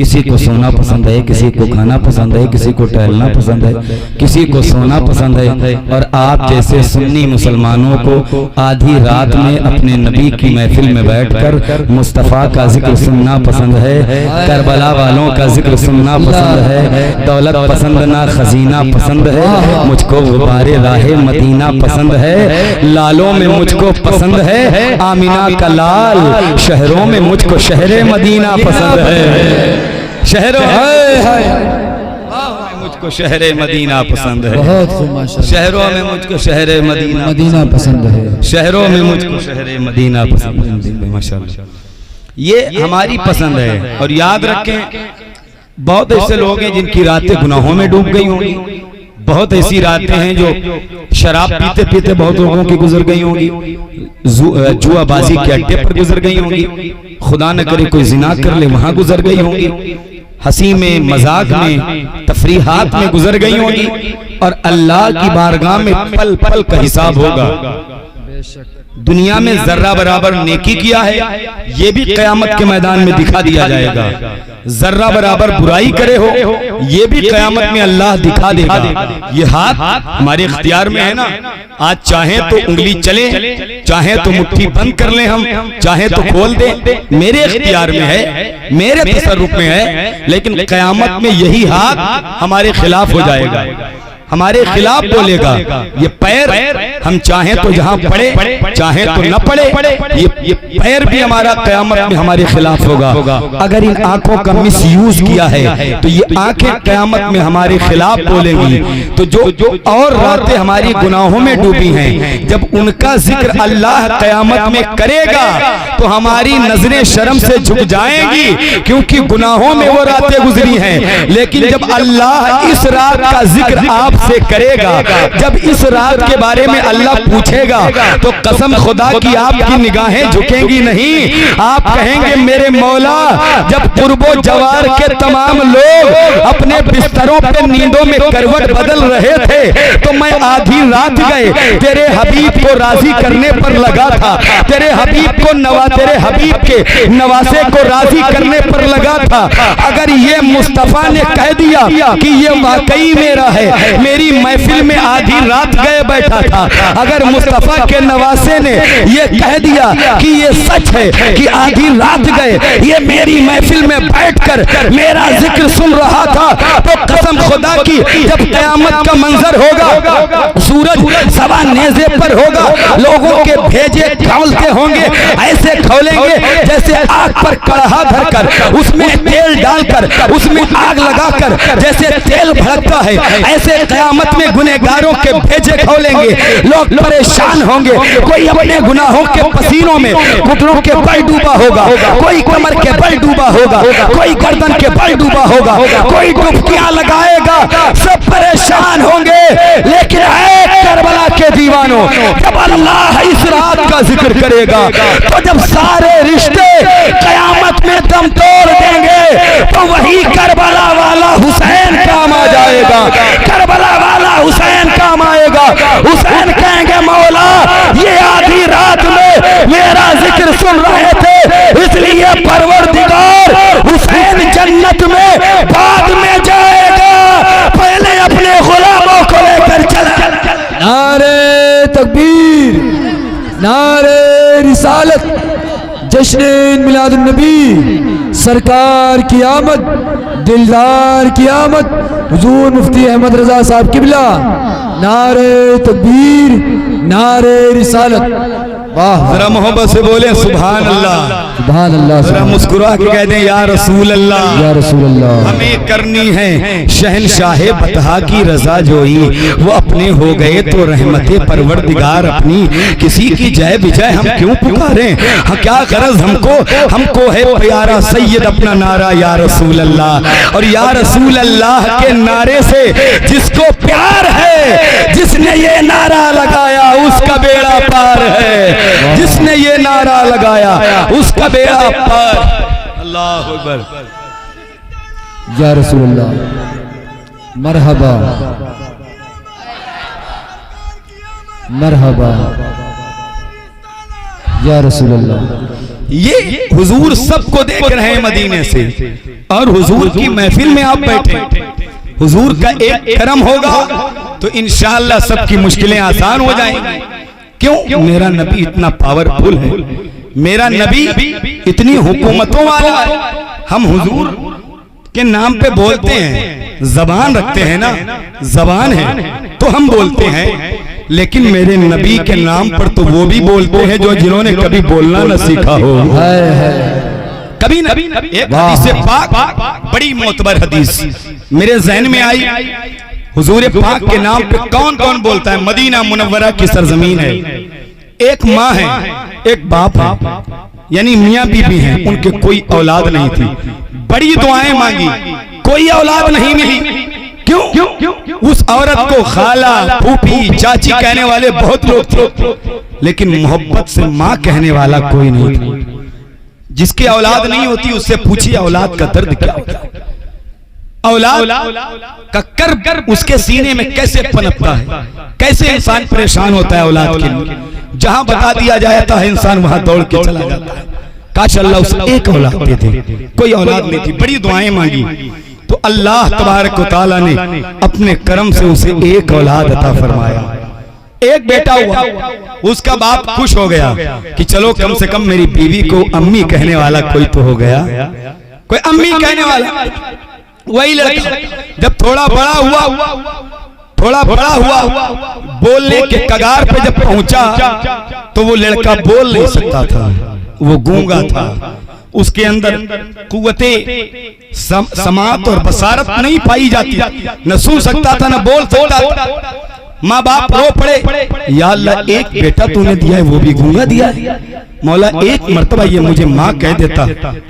किसी को सोना पसंद है, किसी को खाना पसंद है, किसी को टहलना पसंद है, किसी को सोना पसंद है। और आप जैसे सुन्नी मुसलमानों को आधी रात में अपने नबी की महफिल में बैठकर मुस्तफ़ा का जिक्र सुनना पसंद है, करबला वालों का जिक्र सुनना पसंद है, दौलत पसंद ना खजीना पसंद है, मुझको गुबारे राहे मदीना पसंद है, लालों में मुझको पसंद है आमिना का लाल, शहरों में मुझको शहरे मदीना पसंद है, शहरों में मुझको शहरे मदीना पसंद है, शहरों में मुझको शहरे मदीना पसंद है, शहरों में मुझको शहरे मदीना पसंद है। माशाअल्लाह, ये हमारी पसंद है। और याद रखें, बहुत ऐसे लोग हैं जिनकी रातें गुनाहों में डूब गई होंगी, बहुत ऐसी रातें हैं जो शराब पीते पीते बहुत लोगों की गुजर गई होंगी, जुआबाजी के अड्डे पर गुजर गई होंगी, खुदा न करे कोई जिना कर ले वहां गुजर गई होंगी, हंसी में मजाक में तफरीहात में गुजर गई होंगी, और अल्लाह की बारगाह में पल पल का हिसाब होगा। दुनिया में जर्रा बराबर नेकी किया है, ये भी कयामत के मैदान में दिखा दिया जाएगा। जर्रा बराबर बुराई करे हो, ये भी कयामत में अल्लाह दिखा देगा। ये हाथ हमारे इख्तियार में है ना, आज चाहे तो उंगली चले, चाहे तो मुट्ठी बंद कर लें हम, चाहे तो खोल दें, मेरे इख्तियार में है, मेरे तसर्रुफ में है। लेकिन कयामत में यही हाथ हमारे खिलाफ हो जाएगा, हमारे खिलाफ बोलेगा। ये पैर हम चाहें तो जहां पड़े, चाहें तो न पड़े, ये पैर भी हमारा कयामत में हमारे खिलाफ होगा। अगर इन आंखों का मिसयूज किया है तो ये आंखें कयामत में हमारे खिलाफ बोलेंगी। तो जो और रातें हमारी गुनाहों में डूबी हैं, जब उनका जिक्र अल्लाह कयामत में करेगा तो हमारी नजरें शर्म से झुक जाएंगी, क्योंकि गुनाहों में वो रातें गुजरी हैं। लेकिन जब अल्लाह इस रात का जिक्र आप से करेगा, जब इस रात के बारे में अल्लाह पूछेगा, तो कसम खुदा की आपकी निगाहें झुकेंगी नहीं। आप कहेंगे मेरे मौला, जब कुर्बो जवार के तमाम लोग अपने बिस्तरों पे नींदों में करवट बदल रहे थे, तो मैं आधी रात गए तेरे हबीब को राजी करने पर लगा था, तेरे हबीब के नवासे को राजी करने पर लगा था। अगर ये मुस्तफा ने कह दिया कि ये वाकई मेरा है, मेरी महफिल में आधी रात गए बैठा था, अगर मुस्तफा के नवासे ने ये कह दिया कि ये सच है कि आधी रात गए ये मेरी महफिल में बैठकर मेरा जिक्र सुन रहा था, तो कसम खुदा की जब कयामत का मंजर होगा, सूरज सवा नेज़े पर होगा, लोगों के भेजे खौलते होंगे, ऐसे खौलेंगे जैसे आग पर कड़हा धरकर उसमें तेल डालकर उसमें आग लगाकर जैसे तेल भड़कता है, ऐसे कयामत में गुनहगारों के भेजे खोलेंगे, लोग परेशान होंगे। कोई अपने गुनाहों के पसीनों में घुटनों के बल डूबा होगा, कोई कमर के बल डूबा होगा, कोई गर्दन के बल डूबा होगा, कोई डुबकियां लगाएगा, सब परेशान होंगे। लेकिन ऐ करबला के दीवानों, जब अल्लाह इस रात का जिक्र करेगा, तो जब सारे रिश्ते कयामत में दम तोड़ देंगे, तो वही करबला वाला हुसैन काम आ जाएगा, करबला वाला हुसैन काम आएगा। हुसैन कहेंगे मौला ये आधी रात में मेरा जिक्र सुन रहे थे, इसलिए परवरदिगार हुसैन जन्नत में बाद में जाएगा, पहले अपने गुलामों को लेकर चला। नारे तकबीर, नारे रिसालत, जश्न मिलाद नबी, सरकार की आमद, दिलदार की आमद, हुजूर मुफ्ती अहमद रजा साहब किबला, नारे तकबीर, नारे रिसालत। वाह, जरा मोहब्बत से बोले सुभान अल्लाह, सुभान अल्लाह, जरा मुस्कुरा के कह दें या रसूल अल्लाह, या रसूल अल्लाह। हमें करनी है शहनशाह बतहा की रजा जोई, वो अपने हो गए तो रहमते परवरदिगार अपनी, किसी की जय विजय हम क्यों पुकारें, हाँ क्या गरज हमको है प्यारा सैयद अपना नारा या रसूल अल्लाह। और या रसूल अल्लाह के नारे से जिसको प्यार है, जिसने ये नारा लगाया उसका बेड़ा पार है, जिसने ये नारा लगाया उसका बेड़ा पार। अल्लाह अकबर, या रसूल अल्लाह, मरहबा मरहबा, या रसूल अल्लाह। ये हुजूर सबको देख रहे हैं मदीने से, और हुजूर की महफिल में आप बैठे। हुजूर का एक करम होगा तो इंशाअल्लाह सबकी मुश्किलें आसान हो जाएंगी। क्यों? मेरा नबी इतना पावरफुल है, मेरा नबी इतनी हुकूमतों वाला है। हम हुजूर के नाम पे बोलते हैं, जबान रखते हैं ना, जबान है तो हम बोलते हैं, लेकिन मेरे नबी के नाम पर तो वो भी बोलते हैं जो जिन्होंने कभी बोलना न सीखा हो। कभी न। एक हदीस पाक, बड़ी मोतबर हदीस मेरे जहन में आई। हुजूर पाक के नाम पे कौन कौन बोलता है? मदीना मुनव्वरा की सरजमीन है, एक माँ है, एक बाप है, यानी मियाँ बीबी हैं, उनके कोई औलाद नहीं थी। बड़ी दुआएं मांगी, कोई औलाद नहीं मिली। क्यों? उस औरत को खाला, फूफी, चाची कहने वाले बहुत लोग थे, लेकिन मोहब्बत से माँ कहने वाला कोई नहीं था। जिसकी औलाद नहीं होती उससे पूछिए औलाद का दर्द क्या होता है, औलाद का कर्ब उसके सीने में कैसे पनपता है, कैसे इंसान परेशान होता है औलाद के लिए। जहां बता दिया जाता है इंसान वहां दौड़ के चला जाता है। काश अल्लाह उसे एक औलाद दे दे, कोई औलाद नहीं थी, बड़ी दुआएं मांगी तो अल्लाह तबारक व तआला ने अपने करम से उसे एक औलाद अता फरमाया। एक बेटा हुआ, उसका बाप खुश हो गया कि चलो कम से कम मेरी बीवी को अम्मी कहने वाला कोई तो हो गया, कोई अम्मी कहने वाला। वही लड़का जब थोड़ा बड़ा हुआ, बोलने के कगार पे जब पहुंचा तो वो लड़का बोल नहीं सकता था, वो गूंगा था। उसके अंदर कुव्वते समात और बसारत नहीं पाई जाती, न सुन सकता था न बोल सकता था। माँ बाप रो पड़े, या अल्लाह एक बेटा तूने दिया है वो भी गूंगा दिया है, मौला एक मर्तबा ये मुझे माँ कह देता।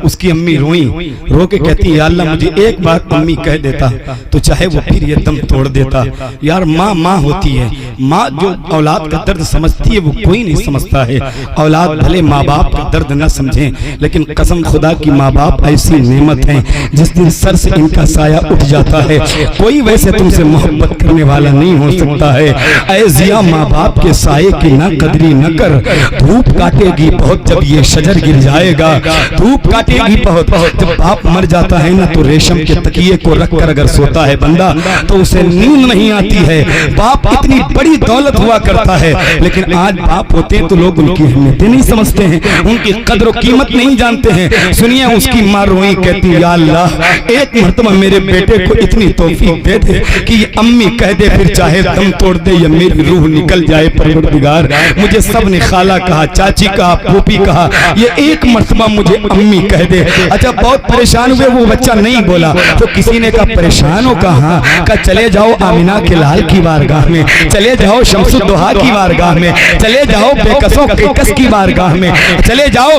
उसकी अम्मी रोई, रो के कहती या अल्लाह मुझे एक बार अम्मी कह देता तो चाहे वो फिर ये दम तोड़ देता। यार माँ माँ होती है, माँ जो औलाद का दर्द समझती है वो कोई नहीं समझता है। औलाद भले माँ बाप का दर्द न समझें, लेकिन कसम खुदा की माँ बाप ऐसी नेमत है जिस दिन सर से इनका साया उठ जाता है कोई वैसे तुमसे मोहब्बत करने वाला नहीं हो सकता है। ऐ जिया माँ बाप के साये की न कदरी न कर, धूप काटेगी बहुत जब ये शजर गिर जाएगा, धूप काटेगी बहुत। जब बाप मर जाता है ना तो रेशम के तकिए को रखकर अगर सोता है बंदा तो उसे नींद नहीं आती है। बाप इतनी बड़ी दौलत हुआ करता है, लेकिन आज बाप होते हैं तो लोग उनकी अहमियत नहीं समझते हैं, उनकी कद्र और कीमत नहीं जानते हैं। सुनिए उसकी माँ रोई, कहती या अल्लाह एक मर्तबा मेरे बेटे को इतनी तौफीक दे दे कि ये अम्मी कह दे, फिर चाहे दम तोड़ दे या मेरी रूह निकल जाए। परवरदिगार मुझे सब ने खाला कहा, चाची कहा, फूफी कहा, ये एक मर्तबा मुझे अम्मी कह दे। अच्छा बहुत परेशान हुए, वो बच्चा नहीं बोला तो किसी ने कहा परेशान हो कहा, चले जाओ आमिना के लाल की बारगाह में, चले जाओ शमसुद्दोहा की बारगाह में, चले जाओ बेकसों बेकस की बारगाह में, चले जाओ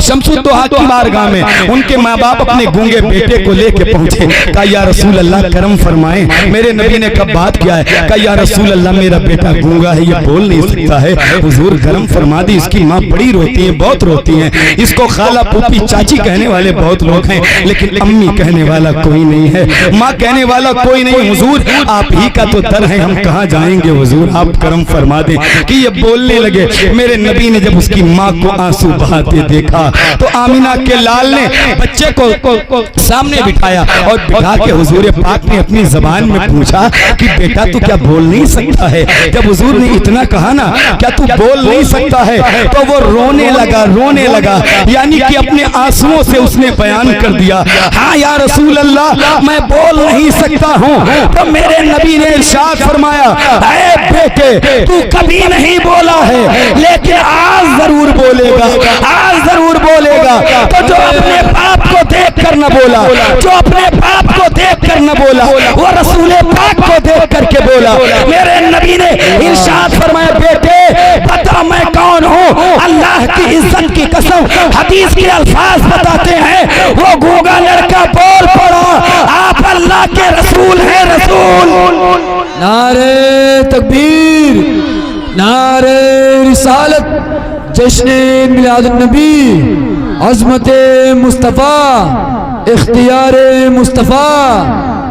शमसुद्दोहा की बारगाह में। उनके माँ बाप अपने गूंगे बेटे को लेके पहुंचे, कहा या रसूल अल्लाह करम फरमाए। मेरे नबी ने कब बात किया है, कहा या रसूल अल्लाह मेरा बेटा गूंगा है, ये बोल नहीं सकता है, हुजूर करम फरमा दी। इसकी माँ बड़ी रोती है, बहुत रोती है, इसको खाला फूफी चाची कहने वाले बहुत लोग हैं, लेकिन अम्मी कहने वाला कोई नहीं है, माँ कहने वाला कोई नहीं। हुजूर आप ही का तो दर है, हम कहाँ जाएंगे, हुजूर आप करम फरमा दें। कि ये बोलने लगे। मेरे नबी ने जब उसकी माँ को आंसू बहाते देखा तो आमिना के लाल ने बच्चे को सामने बिठाया और बिठा के हुजूर पाक ने अपनी जबान में पूछा कि बेटा तू क्या बोल नहीं सकता है। जब हुजूर ने इतना कहा ना क्या तू बोल नहीं सकता है, तो वो रोने लगा, यानी कि अपने आंसुओं से उसने बयान कर दिया, हाँ या रसूल अल्लाह मैं बोल नहीं सकता हूँ। तो मेरे नबी ने इरशाद फरमाया, ऐ बेटे तू कभी नहीं बोला है, लेकिन आज जरूर बोलेगा, आज जरूर बोलेगा। तो जो अपने बाप को देख कर न बोला, जो अपने बाप को देख कर न बोला, वो रसूल पाक को देख करके बोला। मेरे नबी ने इरशाद फरमाया, बेटे बता मैं कौन हूँ। अल्लाह की इज्जत की कसम हदीस के अल्फाज बताते हैं, वो गूंगा लड़का बोल पड़ा, आप अल्लाह के रसूल हैं, रसूल। नारे तकबीर, नारे रिसालत, जश्न मिलादुन नबी, अज़मत मुस्तफ़ा, इख्तियार मुस्तफ़ा,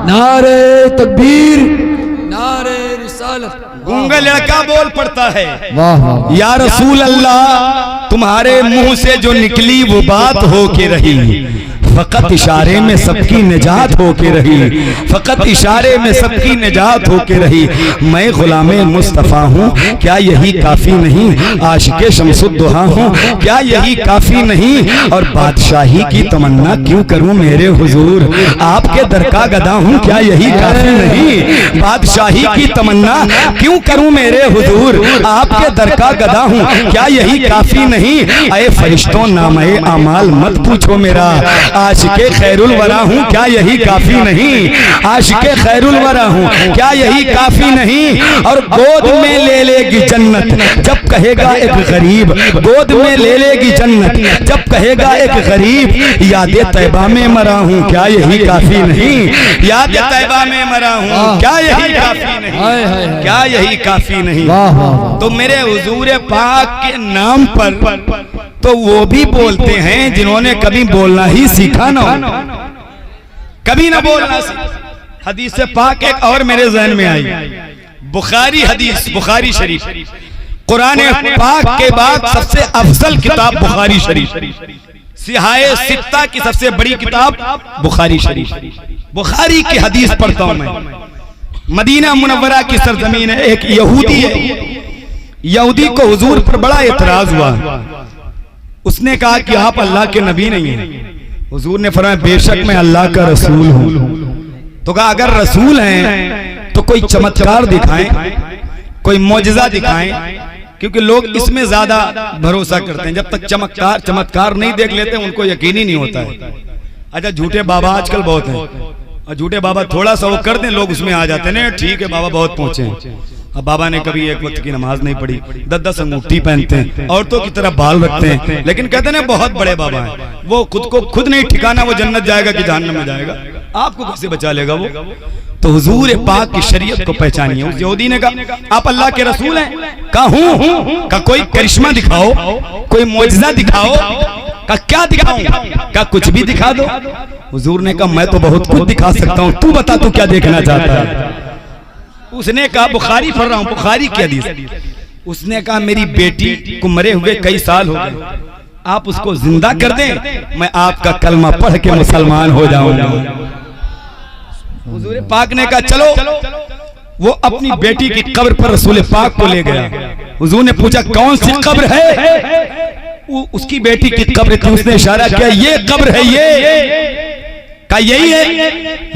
नारे तकबीर, नारे रिसालत। गूंगा लड़का बोल पड़ता है, वाह वाह, या रसूल अल्लाह तुम्हारे मुंह से जो निकली वो बात हो के रही, फकत इशारे में सबकी निजात हो के रही, फकत इशारे में सबकी निजात हो के रही। मैं गुलामे मुस्तफ़ा हूँ, क्या यही काफ़ी नहीं? आशिक़े शम्सुद्दुहा हूँ, क्या यही काफ़ी नहीं? और बादशाही की तमन्ना क्यों करूँ मेरे हुजूर, आपके दर का गदा हूँ, क्या यही काफ़ी नहीं? बादशाही की तमन्ना क्यों करूँ मेरे हुजूर, आपके दर का गदा हूँ, क्या यही काफ़ी नहीं? अये फरिश्तों नामे अमाल मत पूछो मेरा, आशिक़े खैरुल वरा हूँ, क्या यही काफ़ी नहीं? आशिक़े खैरुल वरा हूँ, क्या यही काफ़ी नहीं? और गोद में ले लेगी जन्नत जब कहेगा एक गरीब, गोद में ले लेगी जन्नत जब कहेगा एक गरीब, याद तैबा में मरा हूँ, क्या यही काफ़ी नहीं? याद तैबा में मरा हूँ, क्या यही काफ़ी नहीं? क्या यही काफ़ी नहीं? तो मेरे हुजूर पाक के नाम पर तो वो भी बोलते हैं जिन्होंने कभी बोलना ही सीखा ना हो, कभी ना बोलना सीखा। हदीस से पाक एक और मेरे ज़हन में आई, बुखारी हदीस, बुखारी शरीफ, कुरान पाक के बाद सबसे अफजल किताब बुखारी शरीफ, सिहाए सित्ता की सबसे बड़ी किताब बुखारी शरीफ। बुखारी की हदीस पढ़ता हूं मैं। मदीना मुनव्वरा की सरजमीन है, एक यहूदी है, यहूदी को हुजूर पर बड़ा एतराज हुआ। उसने कहा कि आप अल्लाह के नबी नहीं हैं। हुजूर ने फरमाया बेशक मैं अल्लाह का रसूल हूं। तो कहा अगर रसूल हैं तो कोई चमत्कार दिखाएं, कोई मौजज़ा दिखाएं, क्योंकि लोग इसमें ज्यादा भरोसा करते हैं। जब तक चमत्कार नहीं देख लेते उनको यकीन ही नहीं होता है। अच्छा झूठे बाबा आजकल बहुत हैं, और झूठे बाबा थोड़ा सा वो कर दें लोग उसमें आ जाते हैं, ठीक है बाबा बहुत पहुंचे हैं। अब बाबा ने कभी एक वक्त की नमाज नहीं पढ़ी, 10-10 अंगूठी पहनते हैं, औरतों की तरह बाल रखते हैं, लेकिन कहते हैं बहुत बड़े बाबा हैं। वो खुद को खुद नहीं ठिकाना, वो जन्नत जाएगा कि जहन्नम में जाएगा, आपको कैसे बचा लेगा वो? तो हुजूर पाक की शरीयत को पहचानिए। उस यहूदी ने कहा आप अल्लाह के रसूल हैं? कहा हूं। का कोई करिश्मा दिखाओ, कोई मौजज़ा दिखाओ। का क्या दिखाऊं? का कुछ भी दिखा दो। हुजूर ने कहा मैं तो बहुत कुछ दिखा सकता हूं, तू बता तू क्या देखना चाहता है? उसने कहा बुखारी पढ़ रहा हूं, बुखारी की हदीस। उसने कहा मेरी बेटी को मरे हुए कई साल हो गए, आप उसको जिंदा कर दें, मैं आपका कलमा पढ़ के मुसलमान हो जाऊंगा। हुजूर पाक ने कहा चलो। वो अपनी बेटी की कब्र पर रसूल पाक को ले गया। हुजूर ने पूछा कौन सी कब्र है? उसकी बेटी की कब्र थी। उसने इशारा किया ये कब्र है, ये का यही है,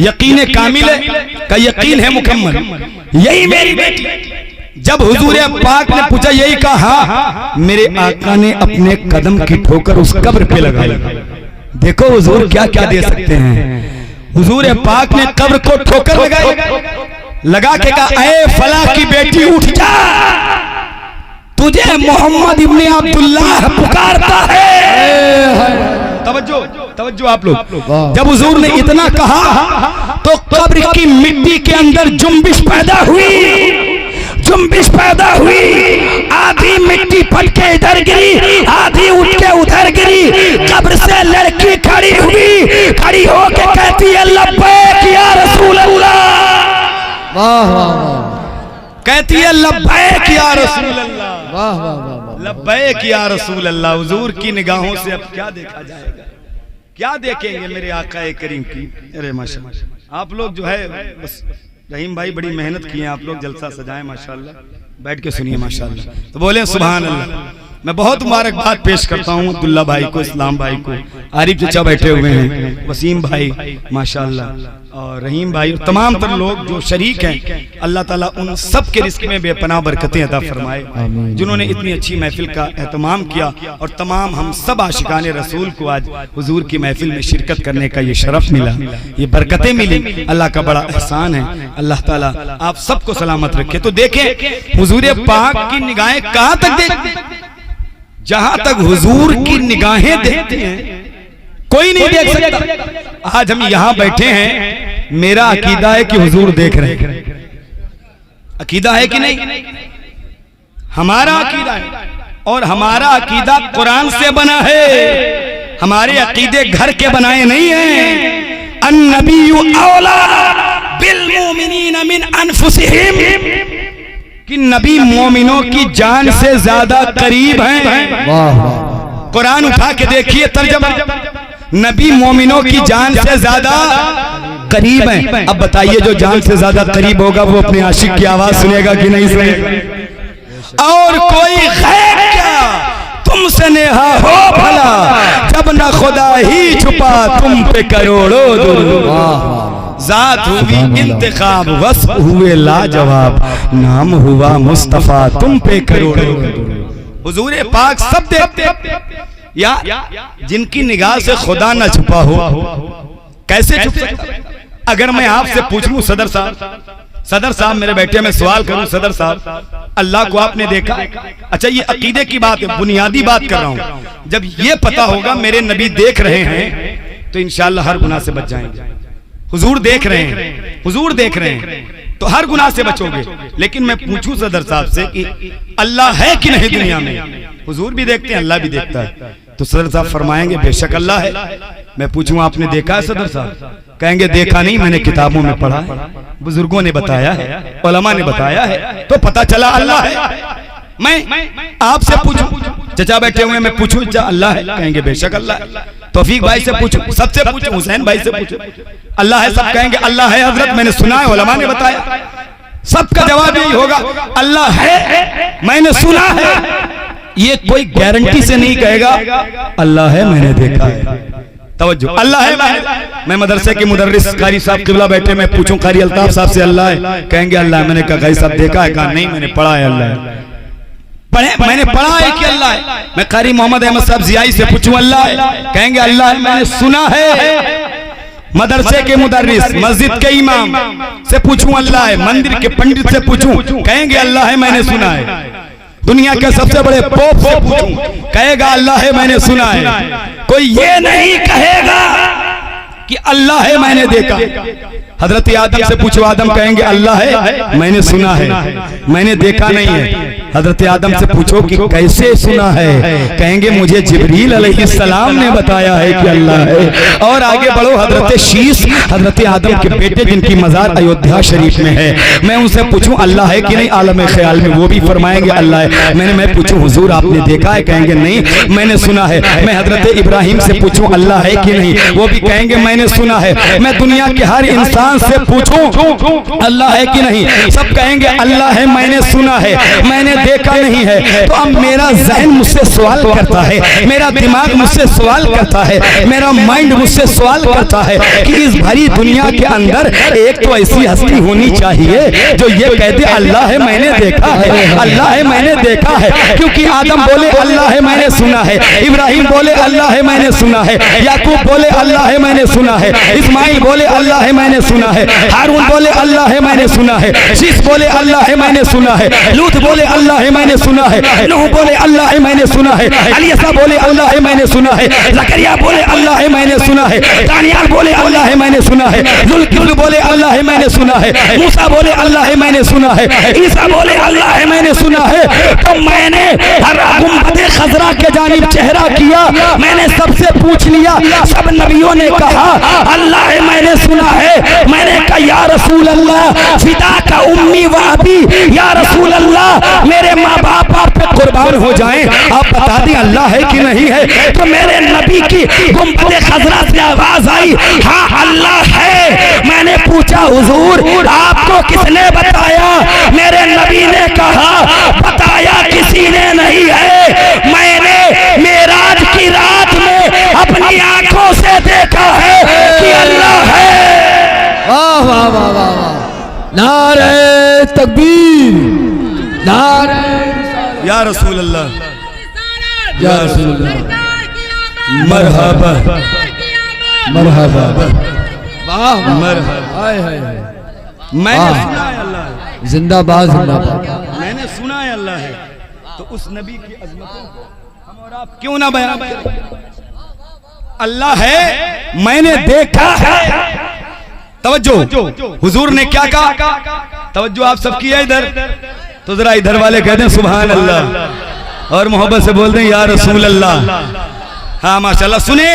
यकीन कामिल है, का यकीन है मुकम्मल, यही मेरी बेटी। जब हुजूर पाक ने पूछा यही कहा, हाँ, मेरे आका ने अपने कदम की ठोकर उस कब्र पे लगाई। देखो हुजूर क्या क्या दे सकते हैं। हुजूर पाक ने कब्र को ठोकर लगाई, लगा के कहा ऐ फला की बेटी उठ जा, तुझे मोहम्मद इब्ने अब्दुल्लाह पुकारता है। तवज्जो आप लोग। जब हुजूर ने इतना कहा तो कब्र की मिट्टी के अंदर जुम्बिश पैदा हुई, आधी मिट्टी फट के इधर गिरी, आधी उठ के उधर गिरी। कब्र से लड़की खड़ी होके कहती है लब्बैक या रसूल अल्लाह। वाह वाह वाह। कहती है लब्बैक या रसूल अल्लाह। वाह वाह वाह। लब्बैक या रसूल अल्लाह। हुजूर की निगाहों से अब क्या देखा जाएगा, क्या देखेंगे मेरे आका करीम की। अरे माशाअल्लाह आप लोग जो है बस रहीम भाई बड़ी मेहनत किए हैं, आप लोग जलसा सजाएं माशाअल्लाह, बैठ के सुनिए माशाअल्लाह। तो बोले सुभान अल्लाह। मैं बहुत मुबारकबाद पेश करता हूँ अब्दुल्ला भाई को, इस्लाम भाई को, आरिफ चचा बैठे हुए हैं, वसीम भाई माशाअल्लाह, और रहीम भाई और तमाम तर लोग जो शरीक हैं। अल्लाह ताला उन सब के रिस्क में बेपनाह बरकतें अता फरमाए, जिन्होंने इतनी अच्छी महफिल का एहतमाम किया। और तमाम हम सब आशिकाने रसूल को आज हुजूर की महफिल में शिरकत करने का ये शरफ मिला, ये बरकतें मिली, अल्लाह का बड़ा एहसान है। अल्लाह ताला आप सबको सलामत रखे। तो देखें हुजूर पाक की निगाहें कहाँ तक देखते हैं? जहां तक हुजूर की निगाहें देखते हैं कोई नहीं देख सकता। आज हम यहां बैठे हैं, मेरा अकीदा है कि हुजूर देख रहे हैं। अकीदा है कि नहीं? हमारा अकीदा है, और हमारा अकीदा कुरान से बना है। हमारे अकीदे घर के बनाए नहीं हैं। अन्नबिय्यु औला बिल मुमिनीन मिन अनफुसिहिम। कि नबी मोमिनों की जान से ज्यादा करीब हैं। कुरान उठा के देखिए तर्जमा, नबी मोमिनों की जान से ज्यादा करीब हैं। अब बताइए जो जान से ज्यादा करीब होगा वो अपने आशिक की आवाज सुनेगा कि नहीं सुनेगा? और कोई गैर क्या तुमसे नेहा हो भला, जब न खुदा ही छुपा तुम पे करोड़ों दुरूद। जात हुई इंतखाब, वस्फ हुए लाजवाब, नाम हुआ मुस्तफा तुम पे करोड़ों। हुजूर पाक सब देखते, या जिनकी निगाह से खुदा न छुपा हो कैसे छुप सकता? अगर मैं आपसे पूछ लूं सदर साहब मेरे बेटे में सवाल करूं, सदर साहब अल्लाह को आपने देखा? अच्छा ये अकीदे की बात है, बुनियादी बात कर रहा हूं। जब ये पता होगा मेरे नबी देख रहे हैं तो इंशाअल्लाह हर गुनाह से बच जाएंगे। हुजूर देख रहे हैं, हुजूर देख रहे हैं तो हर गुनाह से बचोगे। लेकिन मैं पूछूं सदर साहब से कि अल्लाह है कि नहीं दुनिया में? हुजूर भी देखते हैं, अल्लाह भी देखता है। तो सदर साहब फरमाएंगे बेशक अल्लाह है। मैं पूछूं आपने देखा है सदर साहब? कहेंगे देखा नहीं, मैंने किताबों में पढ़ा है, बुजुर्गों ने बताया है, उलमा ने बताया है, तो पता चला अल्लाह है। मैं आपसे पूछूं, चचा बैठे हुए, मैं पूछूं अल्लाह है? कहेंगे बेशक अल्लाह है। तौफीक भाई से पूछूं, सबसे पूछूं, हुसैन भाई से पूछूं अल्लाह है? सब कहेंगे अल्लाह है हजरत, मैंने सुना है, उलमा ने बताया। सबका जवाब यही होगा अल्लाह है, मैंने सुना है। ये कोई गारंटी से नहीं कहेगा अल्लाह है मैंने देखा है। तवज्जो, अल्लाह है। मैं मदरसे के मुदर्रिस कारी साहब किबला बैठे, मैं पूछूं कारी अल्ताफ साहब से अल्लाह है? कहेंगे अल्लाह है। मैंने कहा कारी साहब देखा है? कहा नहीं, मैंने पढ़ा है अल्लाह है। मैंने पढ़ा है कि अल्लाह है। मैं कारी मोहम्मद अहमद साहब जियाई से पूछूं अल्लाह है? कहेंगे अल्लाह है, मैंने सुना है। मदरसे के मुदर्रिस, मस्जिद के इमाम से पूछूं अल्लाह है? मंदिर के पंडित से पूछूं? कहेंगे अल्लाह है, मैंने सुना है। दुनिया के सबसे बड़े पोप से पूछूं? कहेगा अल्लाह है, मैंने सुना है। कोई ये नहीं कहेगा कि अल्लाह है मैंने देखा। हजरत आदम से पूछो, आदम कहेंगे अल्लाह है, मैंने सुना है, मैंने देखा नहीं है। हजरत आदम से पूछो कि कैसे सुना है? कहेंगे मुझे जिब्रील अलैहिस्सलाम ने बताया है कि अल्लाह है। और आगे बढ़ो, हजरत शीश, हजरत आदम के बेटे जिनकी मजार अयोध्या शरीफ में है, मैं उनसे पूछूं अल्लाह है कि नहीं आलम ख्याल में? वो भी फरमाएंगे अल्लाह है। मैं पूछूं हुजूर आपने देखा है? कहेंगे नहीं, मैंने सुना है। मैं हजरत इब्राहिम से पूछूं अल्लाह है कि नहीं? वो भी कहेंगे मैंने सुना है। मैं दुनिया के हर इंसान से पूछूं अल्लाह है कि नहीं? सब कहेंगे अल्लाह है, मैंने सुना है, मैंने देखा नहीं है। तो अब मेरा ज़हन मुझसे सवाल करता है, मेरा दिमाग मुझसे सवाल करता है, मेरा माइंड मुझसे सवाल करता है कि इस भरी दुनिया के अंदर एक तो ऐसी हस्ती होनी चाहिए जो ये कहते अल्लाह है मैंने देखा है, अल्लाह है मैंने देखा है। क्योंकि आदम बोले अल्लाह है मैंने सुना है, इब्राहिम बोले अल्लाह है मैंने सुना है, याकूब बोले अल्लाह है मैंने सुना है, इस्माइल बोले अल्लाह है मैंने सुना है, हारून बोले अल्लाह है मैंने सुना है, शीश बोले अल्लाह है मैंने सुना है, लूत बोले अल्लाह है मैंने सुना है, नूह बोले अल्लाह है मैंने सुना है, अलीसा बोले अल्लाह है मैंने सुना है, ज़करिया बोले अल्लाह है मैंने सुना है, दानियाल बोले अल्लाह है मैंने सुना है, जुल्किफ्ल बोले अल्लाह है मैंने सुना है, मूसा बोले अल्लाह है मैंने सुना है, ईसा बोले अल्लाह है मैंने सुना है। तो मैंने हर गुंबद खजरा के जानिब चेहरा किया, मैंने सबसे पूछ लिया, सब नबियों ने कहा अल्लाह है मैंने सुना है। मैंने कहा या रसूल अल्लाह फिदा का उम्मी व अबी, या रसूल अल्लाह मेरे माँ बाप आप पे कुर्बान हो जाएं, आप बता दें अल्लाह है कि नहीं है। तो मेरे नबी की गुंबद खजरा से आवाज आई हाँ अल्लाह है। मैंने पूछा हुजूर आपको किसने बताया? मेरे नबी ने कहा बताया किसी ने नहीं है, मैंने मेराज की रात में अपनी आंखों से देखा है कि अल्लाह है। वाह वाह वाह वाह वाह, नारे तकबीर, नारे या रसूल अल्लाह, या रसूल अल्लाह, मरहबा मरहबा, वाह मरहबा। हाय हाय हाय, मैंने सुना है अल्लाह है, जिंदाबाद जिंदाबाद, मैंने सुना है अल्लाह है। तो उस नबी की अजमतों को हम और आप क्यों ना बयान करें? अल्लाह है मैंने देखा है। तवज्जो, हुजूर ने क्या कहा? तवज्जो आप सबकी है इधर, तो जरा इधर वाले कहते हैं सुभान अल्लाह और मोहब्बत से बोल दें या रसूल अल्लाह। हाँ माशाल्लाह, सुने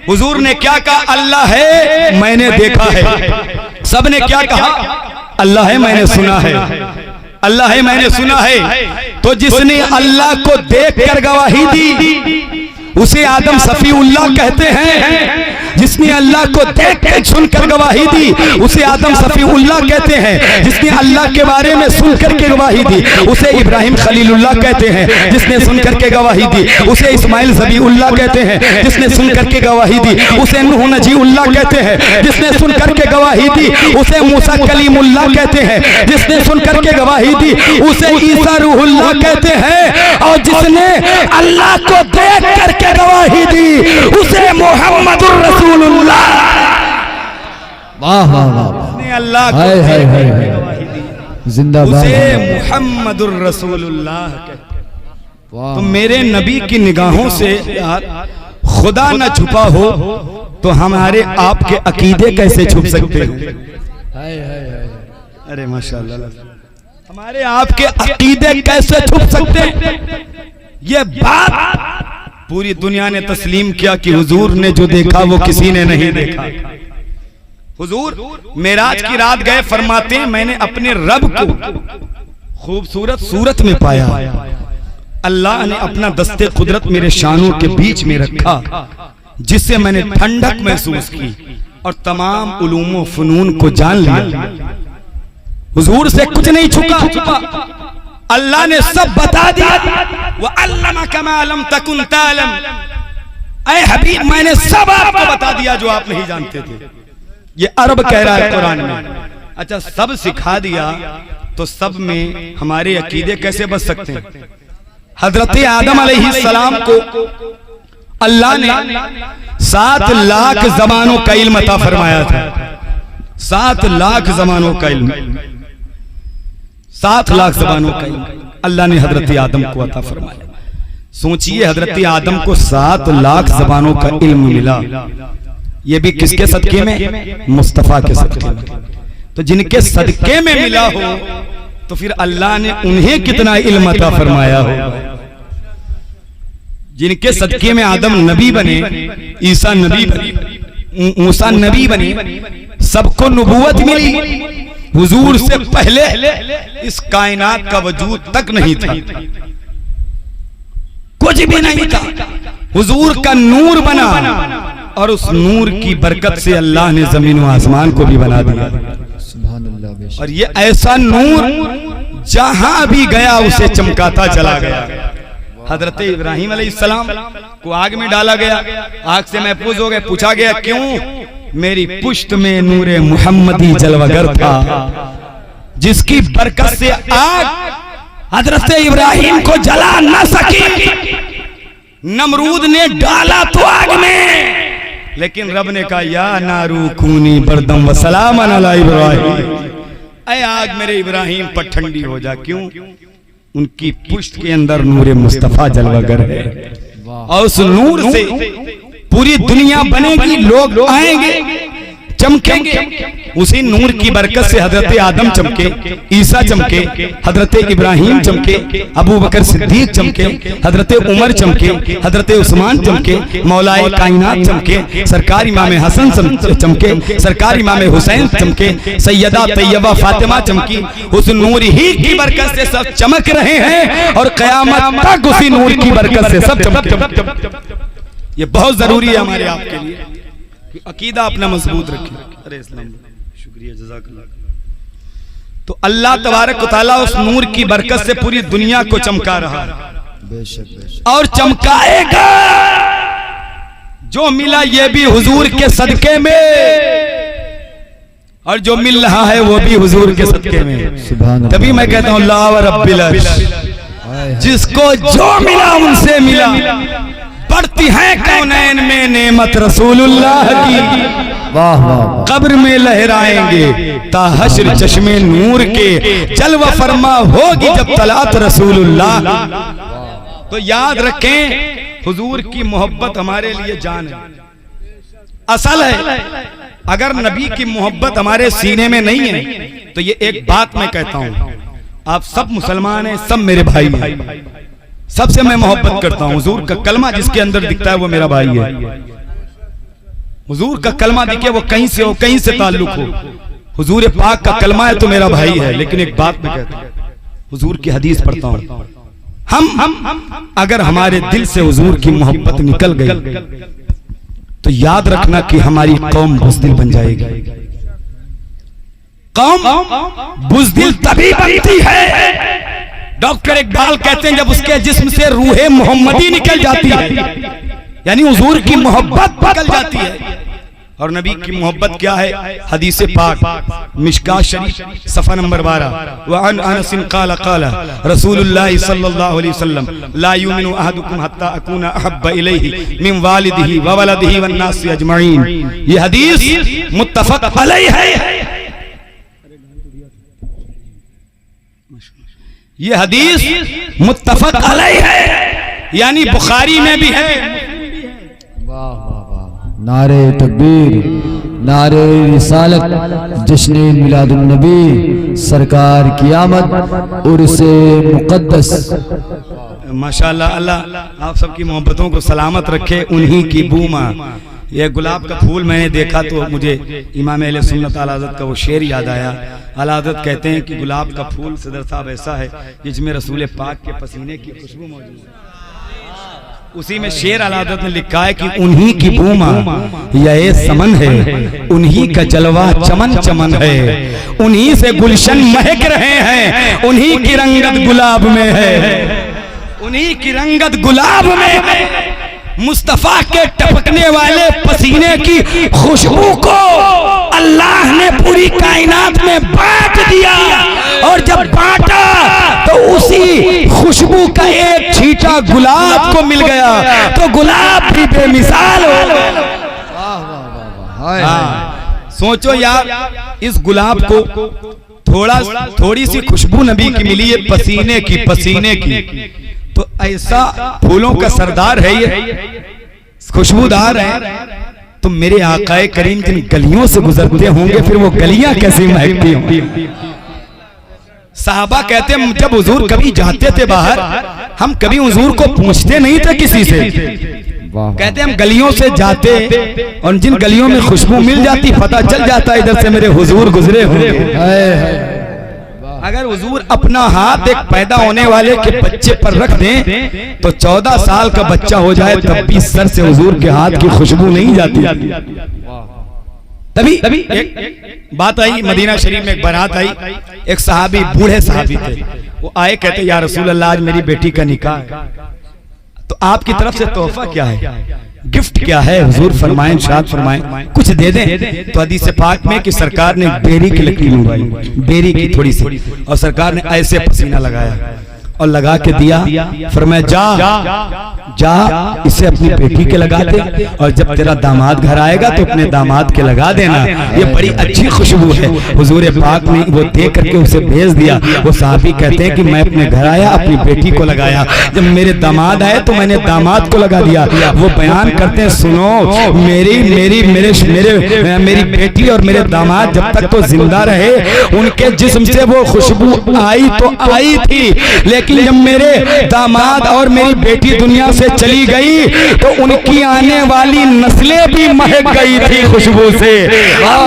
हुजूर ने क्या कहा? अल्लाह है मैंने देखा है। सबने क्या कहा? अल्लाह है मैंने सुना है। अल्लाह है मैंने सुना है। तो जिसने अल्लाह को देखकर गवाही दी उसे आदम सफीउल्लाह कहते हैं। जिसने अल्लाह को देखकर सुनकर गवाही दी उसे आदम सफीउल्लाह कहते हैं। जिसने अल्लाह के बारे में सुनकर के गवाही दी उसे इब्राहिम खलीलुल्लाह कहते हैं। जिसने सुनकर के गवाही दी उसे इस्माइल ज़बीउल्लाह कहते हैं। जिसने सुनकर के गवाही दी उसे नूह नजीउल्लाह कहते हैं। जिसने सुनकर के गवाही दी उसे मूसा कलीमुल्लाह कहते हैं। जिसने सुनकर के गवाही दी उसे ईसा रूहुल्लाह कहते हैं। और जिसने अल्लाह को देख करके गवाही दी उसे मोहम्मदुर रसूलुल्लाह, वाह वाह वाह, ने अल्लाह को हाय हाय हाय गवाही दी जिंदाबाद, उसे मोहम्मदुर रसूलुल्लाह कहते हैं। वाह। तो मेरे नबी की निगाहों से यार खुदा न छुपा हो तो हमारे आपके अकीदे कैसे छुप सकते हैं? हाय हाय हाय, अरे माशाल्लाह, हमारे आपके अकीदे कैसे छुप सकते हैं? ये बात पूरी दुनिया ने तस्लीम किया कि हुजूर ने जो देखा वो किसी ने नहीं देखा। हुजूर मेराज की रात गए, फरमाते हैं मैंने अपने रब को खूबसूरत सूरत में पाया। अल्लाह ने अपना दस्ते कुदरत मेरे शानों के बीच में रखा जिससे मैंने ठंडक महसूस की और तमाम उलूम व फनून को जान लिया। हुजूर से कुछ नहीं छुपा, अल्लाह ने सब बता दिया। वो अल्लमका मा लम तकुन तालम, ऐ हबीब मैंने सब आपको बता दिया जो आप नहीं जानते थे। ये अरब कह रहा है कुरान में। अच्छा, सब सिखा दिया तो सब में हमारे अकीदे कैसे बच सकते हैं? हजरत आदम अलैहिस्सलाम को अल्लाह ने 7 लाख ज़बानों का इल्म अता फरमाया था। 7 लाख ज़बानों का इल्म, 7 लाख ज़बानों का इल्म अल्लाह ने हजरत आदम को अता फरमाया। सोचिए, हजरत आदम को 7 लाख ज़बानों का इल्म मिला। ये भी किसके सदके में? मुस्तफा के सदके में। तो जिनके सदके में मिला हो तो फिर अल्लाह ने उन्हें कितना इल्म अता फरमाया हो। जिनके सदके में आदम नबी बने, ईसा नबी बने, मूसा नबी बने, सबको नबूवत मिली। हुजूर से पहले इस कायनात का वजूद तक नहीं था, कुछ भी नहीं था। हुजूर का नूर बना और उस नूर की बरकत से अल्लाह ने जमीन व आसमान को भी बना दिया। और ये ऐसा नूर जहां भी गया उसे चमकाता चला गया। हजरत इब्राहिम अलैहिस्सलाम को आग में डाला गया, आग से महफूज हो गए। पूछा गया क्यों? मेरी पुश्त में नूरे मुहम्मदी जलवागर था जिसकी बरकत से आग हजरत इब्राहिम को जला न सकी। नमरूद ने डाला तो आग में, लेकिन रब ने कहा या नारू कूनी बरदम व सलामन अला इब्राहिम, ऐ आग मेरे इब्राहिम पर ठंडी हो जा। क्यों? उनकी पुश्त के अंदर नूरे मुस्तफा जलवागर है और उस नूर से पूरी दुनिया बनेगी, लोग आएंगे, चमकेंगे। उसी नूर की बरकत से हजरत आदम चमके, ईसा चमके, हजरत इब्राहिम चमके, अबू बकर सिद्दीक चमके, हजरत उमर चमके, हजरत उस्मान चमके, मौलाए कायनात चमके, सरकार इमाम हसन चमके, सरकार इमाम हुसैन चमके, सैयदा तैयबा फातिमा चमकी। उस नूर ही की बरकत से सब चमक रहे हैं और कयामत तक उसी नूर की बरकत से सब चमक। ये बहुत जरूरी है हमारे आपके लिए कि अकीदा अपना मजबूत रखें। अरे इस्लाम, शुक्रिया, जज़ाकल्लाह। तो अल्लाह तबारक व तआला उस नूर की बरकत से पूरी दुनिया को चमका रहा है और चमकाएगा। जो मिला ये भी हुजूर के सदके में और जो मिल रहा है वो भी हुजूर के सदके में। तभी मैं कहता हूँ ला व रब्बिल अर्श, जिसको जो मिला उनसे मिला। बढ़ती है कौनैन में नेमत रसूलुल्लाह की, वाह वाह। कब्र में लहराएंगे ता हश्र चश्मे नूर के, जलवा फरमा होगी जब तलात रसूलुल्लाह। तो याद रखें, हुजूर की मोहब्बत हमारे लिए जान है, असल है। अगर नबी की मोहब्बत हमारे सीने में नहीं है तो ये एक बात मैं कहता हूं, आप सब मुसलमान हैं, सब मेरे भाई हैं, सबसे मैं मोहब्बत करता हूं। हुजूर का कलमा जिसके अंदर दिखता है वो मेरा भाई है। हुजूर का कलमा दिखे वो कहीं से हो, कहीं से ताल्लुक हो, हुजूर पाक का कलमा है तो मेरा भाई है। लेकिन एक बात मैं कहता हूं, हुजूर की हदीस पढ़ता हूं। हम अगर हमारे दिल से हुजूर की मोहब्बत निकल गई तो याद रखना कि हमारी कौम बुज़दिल बन जाएगी। कौम बुज़दिल तभी बनती है, डॉक्टर इकबाल कहते हैं, जब उसके जिस्म से रूहे मोहम्मदी निकल जाती है, यानी हुजूर की मोहब्बत निकल जाती है। और नबी की मोहब्बत क्या है? हदीस पाक मिशकात शरीफ सफ़ा नंबर 12, व अन अनस क़ाल क़ाल रसूलुल्लाह सल्लल्लाहु अलैहि वसल्लम ला युमिनु अहदुकुम हत्ता अकूना अहब्ब इलैहि मिन वालिदिही व वलदिही वन नास अजमईन। ये हदीस मुत्तफ़क़ अलैहि है। ये हदीस मुत्तफ़क़ अलैहि है, यानी बुखारी में भी है। नारे तकबीर, नारे रिसालत, जश्न मिलादुन नबी, सरकार की आमद, उर्से मुक़द्दस। माशाअल्लाह, अल्लाह आप सबकी मोहब्बतों को सलामत रखे। उन्हीं की बूमा, ये गुलाब का फूल मैंने देखा तो मुझे इमाम अहले सुन्नत आला हज़रत का वो शेर याद आया। आला हज़रत कहते हैं कि गुलाब का फूल सदर साहब ऐसा है जिसमें रसूल पाक के पसीने की खुशबू मौजूद है। उसी में शेर आला हज़रत ने लिखा है कि उन्हीं की बूमा ये समन है, उन्हीं का जलवा चमन चमन है, उन्हीं से गुलशन महक रहे हैं, उन्हीं की रंगत गुलाब में है, उन्हीं की रंगत गुलाब में है। मुस्तफा के टपकने वाले पसीने की खुशबू को अल्लाह ने पूरी कायनात में बांट दिया, और जब बांटा तो उसी खुशबू का एक छींटा गुलाब को मिल गया, तो गुलाब भी बेमिसाल हो गया। सोचो यार, इस गुलाब को थोड़ी सी खुशबू नबी की मिली है, पसीने की, तो ऐसा फूलों का सरदार है, ये खुशबूदार है। तो मेरे आकाए करीम जिन गलियों से गुजरते होंगे, फिर वो गलियां कैसे महकती होंगी। साहबा कहते हैं, जब हुजूर कभी जाते थे बाहर, हम कभी हुजूर को पूछते नहीं थे किसी से। कहते हम गलियों से जाते और जिन गलियों में खुशबू मिल जाती, पता चल जाता इधर से मेरे हुजूर गुजरे होंगे। अगर हुजूर अपना हाथ एक पैदा होने वाले के बच्चे पर रख दें तो 14 साल का बच्चा हो जाए तब भी सर से हुजूर के हाथ की खुशबू नहीं जाती। तभी एक बात आई, मदीना शरीफ में एक बारात आई, एक सहाबी, बूढ़े सहाबी थे, वो आए, कहते या रसूल अल्लाह, आज मेरी बेटी का निकाह है, तो आपकी तरफ से तोहफा क्या है, गिफ्ट क्या है? हुजूर फरमाएं, इरशाद फरमाएं कुछ दे दें। तो हदीस पाक में कि सरकार ने बेरी की लकड़ी मंगवाई, बेरी की थोड़ी सी, और सरकार ने ऐसे पसीना लगाया और लगा के दिया, फरमाया जा इसे अपनी बेटी के लगा दे, और जब तेरा दामाद घर आएगा तो अपने दामाद के लगा देना, ये बड़ी अच्छी खुशबू है। हुजूर पाक ने वो दे करके उसे भेज दिया। वो साहबी कहते हैं कि मैं अपने घर आया, अपनी बेटी को लगाया, जब मेरे दामाद आए तो मैंने दामाद को लगा दिया। वो बयान करते हैं, सुनो, मेरी बेटी और मेरे दामाद जब तक तो जिंदा रहे, उनके जिस्म से वो खुशबू आई तो आई थी, लेकिन जब मेरे दामाद और मेरी बेटी दुनिया से चली गई तो उनकी आने वाली नस्लें भी महक गई थी खुशबू से।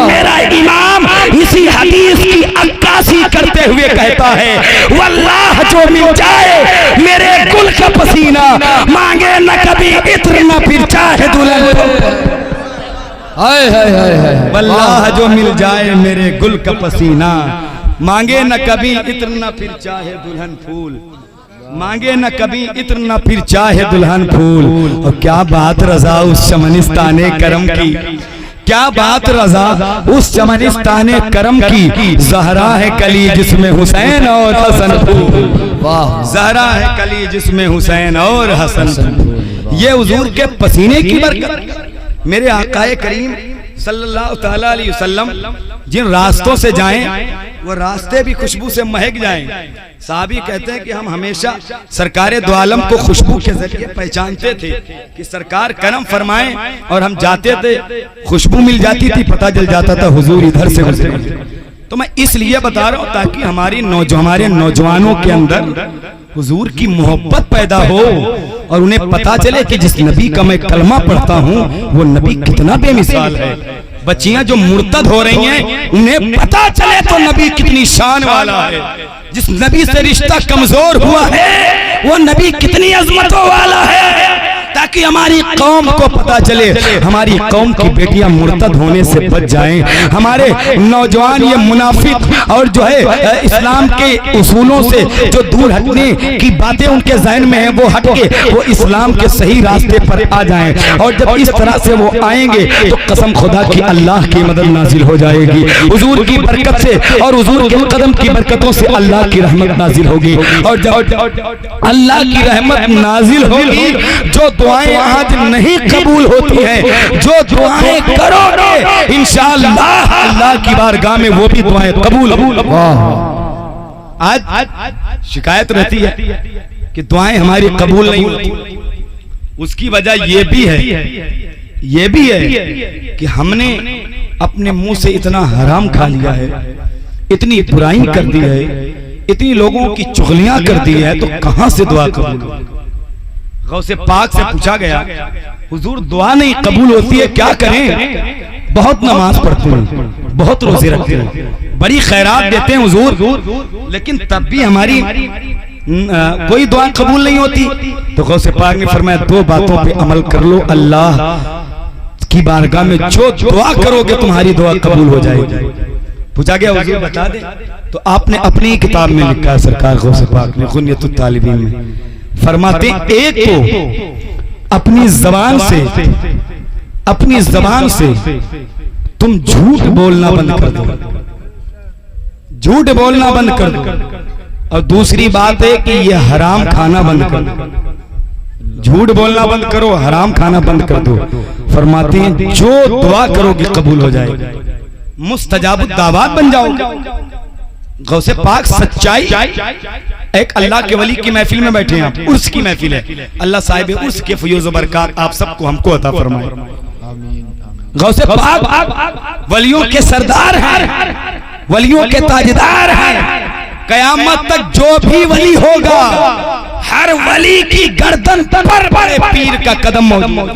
मेरा इमाम इसी हदीस की अक्कासी करते हुए कहता है, वल्लाह जो मिल जाए मेरे गुल का पसीना, मांगे न कभी इत्र न फिर चाहे दुल्हन। वल्लाह जो मिल जाए मेरे गुल का पसीना, मांगे न कभी इत्र न फिर चाहे दुल्हन फूल, मांगे न कभी इत्र न फिर चाहे दुल्हन फूल। और क्या बात रजा उस चमनिस्ताने करम की, क्या बात रजा उस चमनिस्ताने करम की, ज़हरा है कली जिसमें हुसैन और हसन फूल, ज़हरा है कली जिसमें हुसैन और हसन फूल। ये हुजूर के पसीने की बरकत। मेरे आकाए करीम सल्लल्लाहु तआला अलैहि वसल्लम जिन रास्तों से जाएं वो रास्ते भी खुशबू से महक जाएं। साहबी कहते हैं कि हम हमेशा सरकारे दो आलम को खुशबू के जरिए पहचानते थे कि सरकार करम फरमाएं, और हम जाते थे, खुशबू मिल जाती थी, पता चल जाता था हुजूर इधर से गुजरे। तो मैं इसलिए बता रहा हूँ ताकि हमारे नौजवानों के अंदर हुजूर की मोहब्बत पैदा हो और उन्हें पता चले कि जिस नबी का मैं कलमा पढ़ता हूँ वो नबी कितना बेमिसाल है। बच्चियां जो मुर्तद हो रही हैं उन्हें पता चले तो नबी कितनी शान वाला है। जिस नबी से रिश्ता कमजोर हुआ है वो नबी कितनी अजमतों वाला है, ताकि हमारी कौम को पता चले, हमारी कौम की बेटियां मुर्तद होने से बच जाएं, हमारे नौजवान ये मुनाफिक और जो है इस्लाम के उसूलों से जो दूर हटने की बातें उनके ज़हन में हैं वो हट के वो इस्लाम के सही रास्ते पर आ जाएं। और जब इस तरह से वो आएंगे तो कसम खुदा की अल्लाह की मदद नाजिल हो जाएगी, हुजूर की बरकत से और हुजूर के कदम की बरकतों से अल्लाह की रहमत नाजिल होगी। और जब अल्लाह की रहमत नाजिल होगी, जो दुआएं आज नहीं कबूल होती हैं, जो दुआएं करोगे इंशाअल्लाह अल्लाह की बारगाह में वो भी दुआएं कबूल होंगी। आज शिकायत रहती है कि दुआएं हमारी कबूल नहीं होती, उसकी वजह ये भी है कि हमने अपने मुंह से इतना हराम खा लिया है, इतनी बुराई कर दी है, इतनी लोगों की चुगलियां कर दी है, तो कहां से दुआ कबूल? गौसे पाक से पूछा गया, हुजूर दुआ नहीं कबूल होती है, क्या करें? बहुत नमाज पढ़ते हैं, बहुत रोजे रखते हैं, बड़ी खैरात देते हैं हुजूर, लेकिन तब भी हमारी कोई दुआ कबूल नहीं होती। तो गौसे पाक ने फरमाया दो बातों पे अमल कर लो, अल्लाह की बारगाह में जो दुआ करोगे तुम्हारी दुआ कबूल हो जाएगी। पूछा गया हुजूर बता दे, तो आपने अपनी किताब में लिखा है सरकार गौसे पाक ने गुनियतुत तालिबीन में, फरमाते एक तो अपनी जबान से तुम झूठ बोलना बंद कर दो, झूठ बोलना बंद कर दो, और दूसरी बात है कि ये हराम खाना बंद कर दो। झूठ बोलना बंद करो, हराम खाना बंद कर दो। फरमाते हैं जो दुआ करोगे कबूल हो जाएगी, मुस्तजाब दावात बन जाओगे। गौसे पाक सच्चाई, एक अल्लाह के वली की महफिल में बैठे हैं आप, उर्स की महफिल है, अल्लाह साहिब उर्स के फयूज़ बरकत आप सबको हमको अता फरमाए। गौसे पाक वलियों के सरदार हैं, वलियों के ताजदार हैं, कयामत तक जो भी वली होगा हर वली की गर्दन पर बड़े पीर का कदम मौजूद।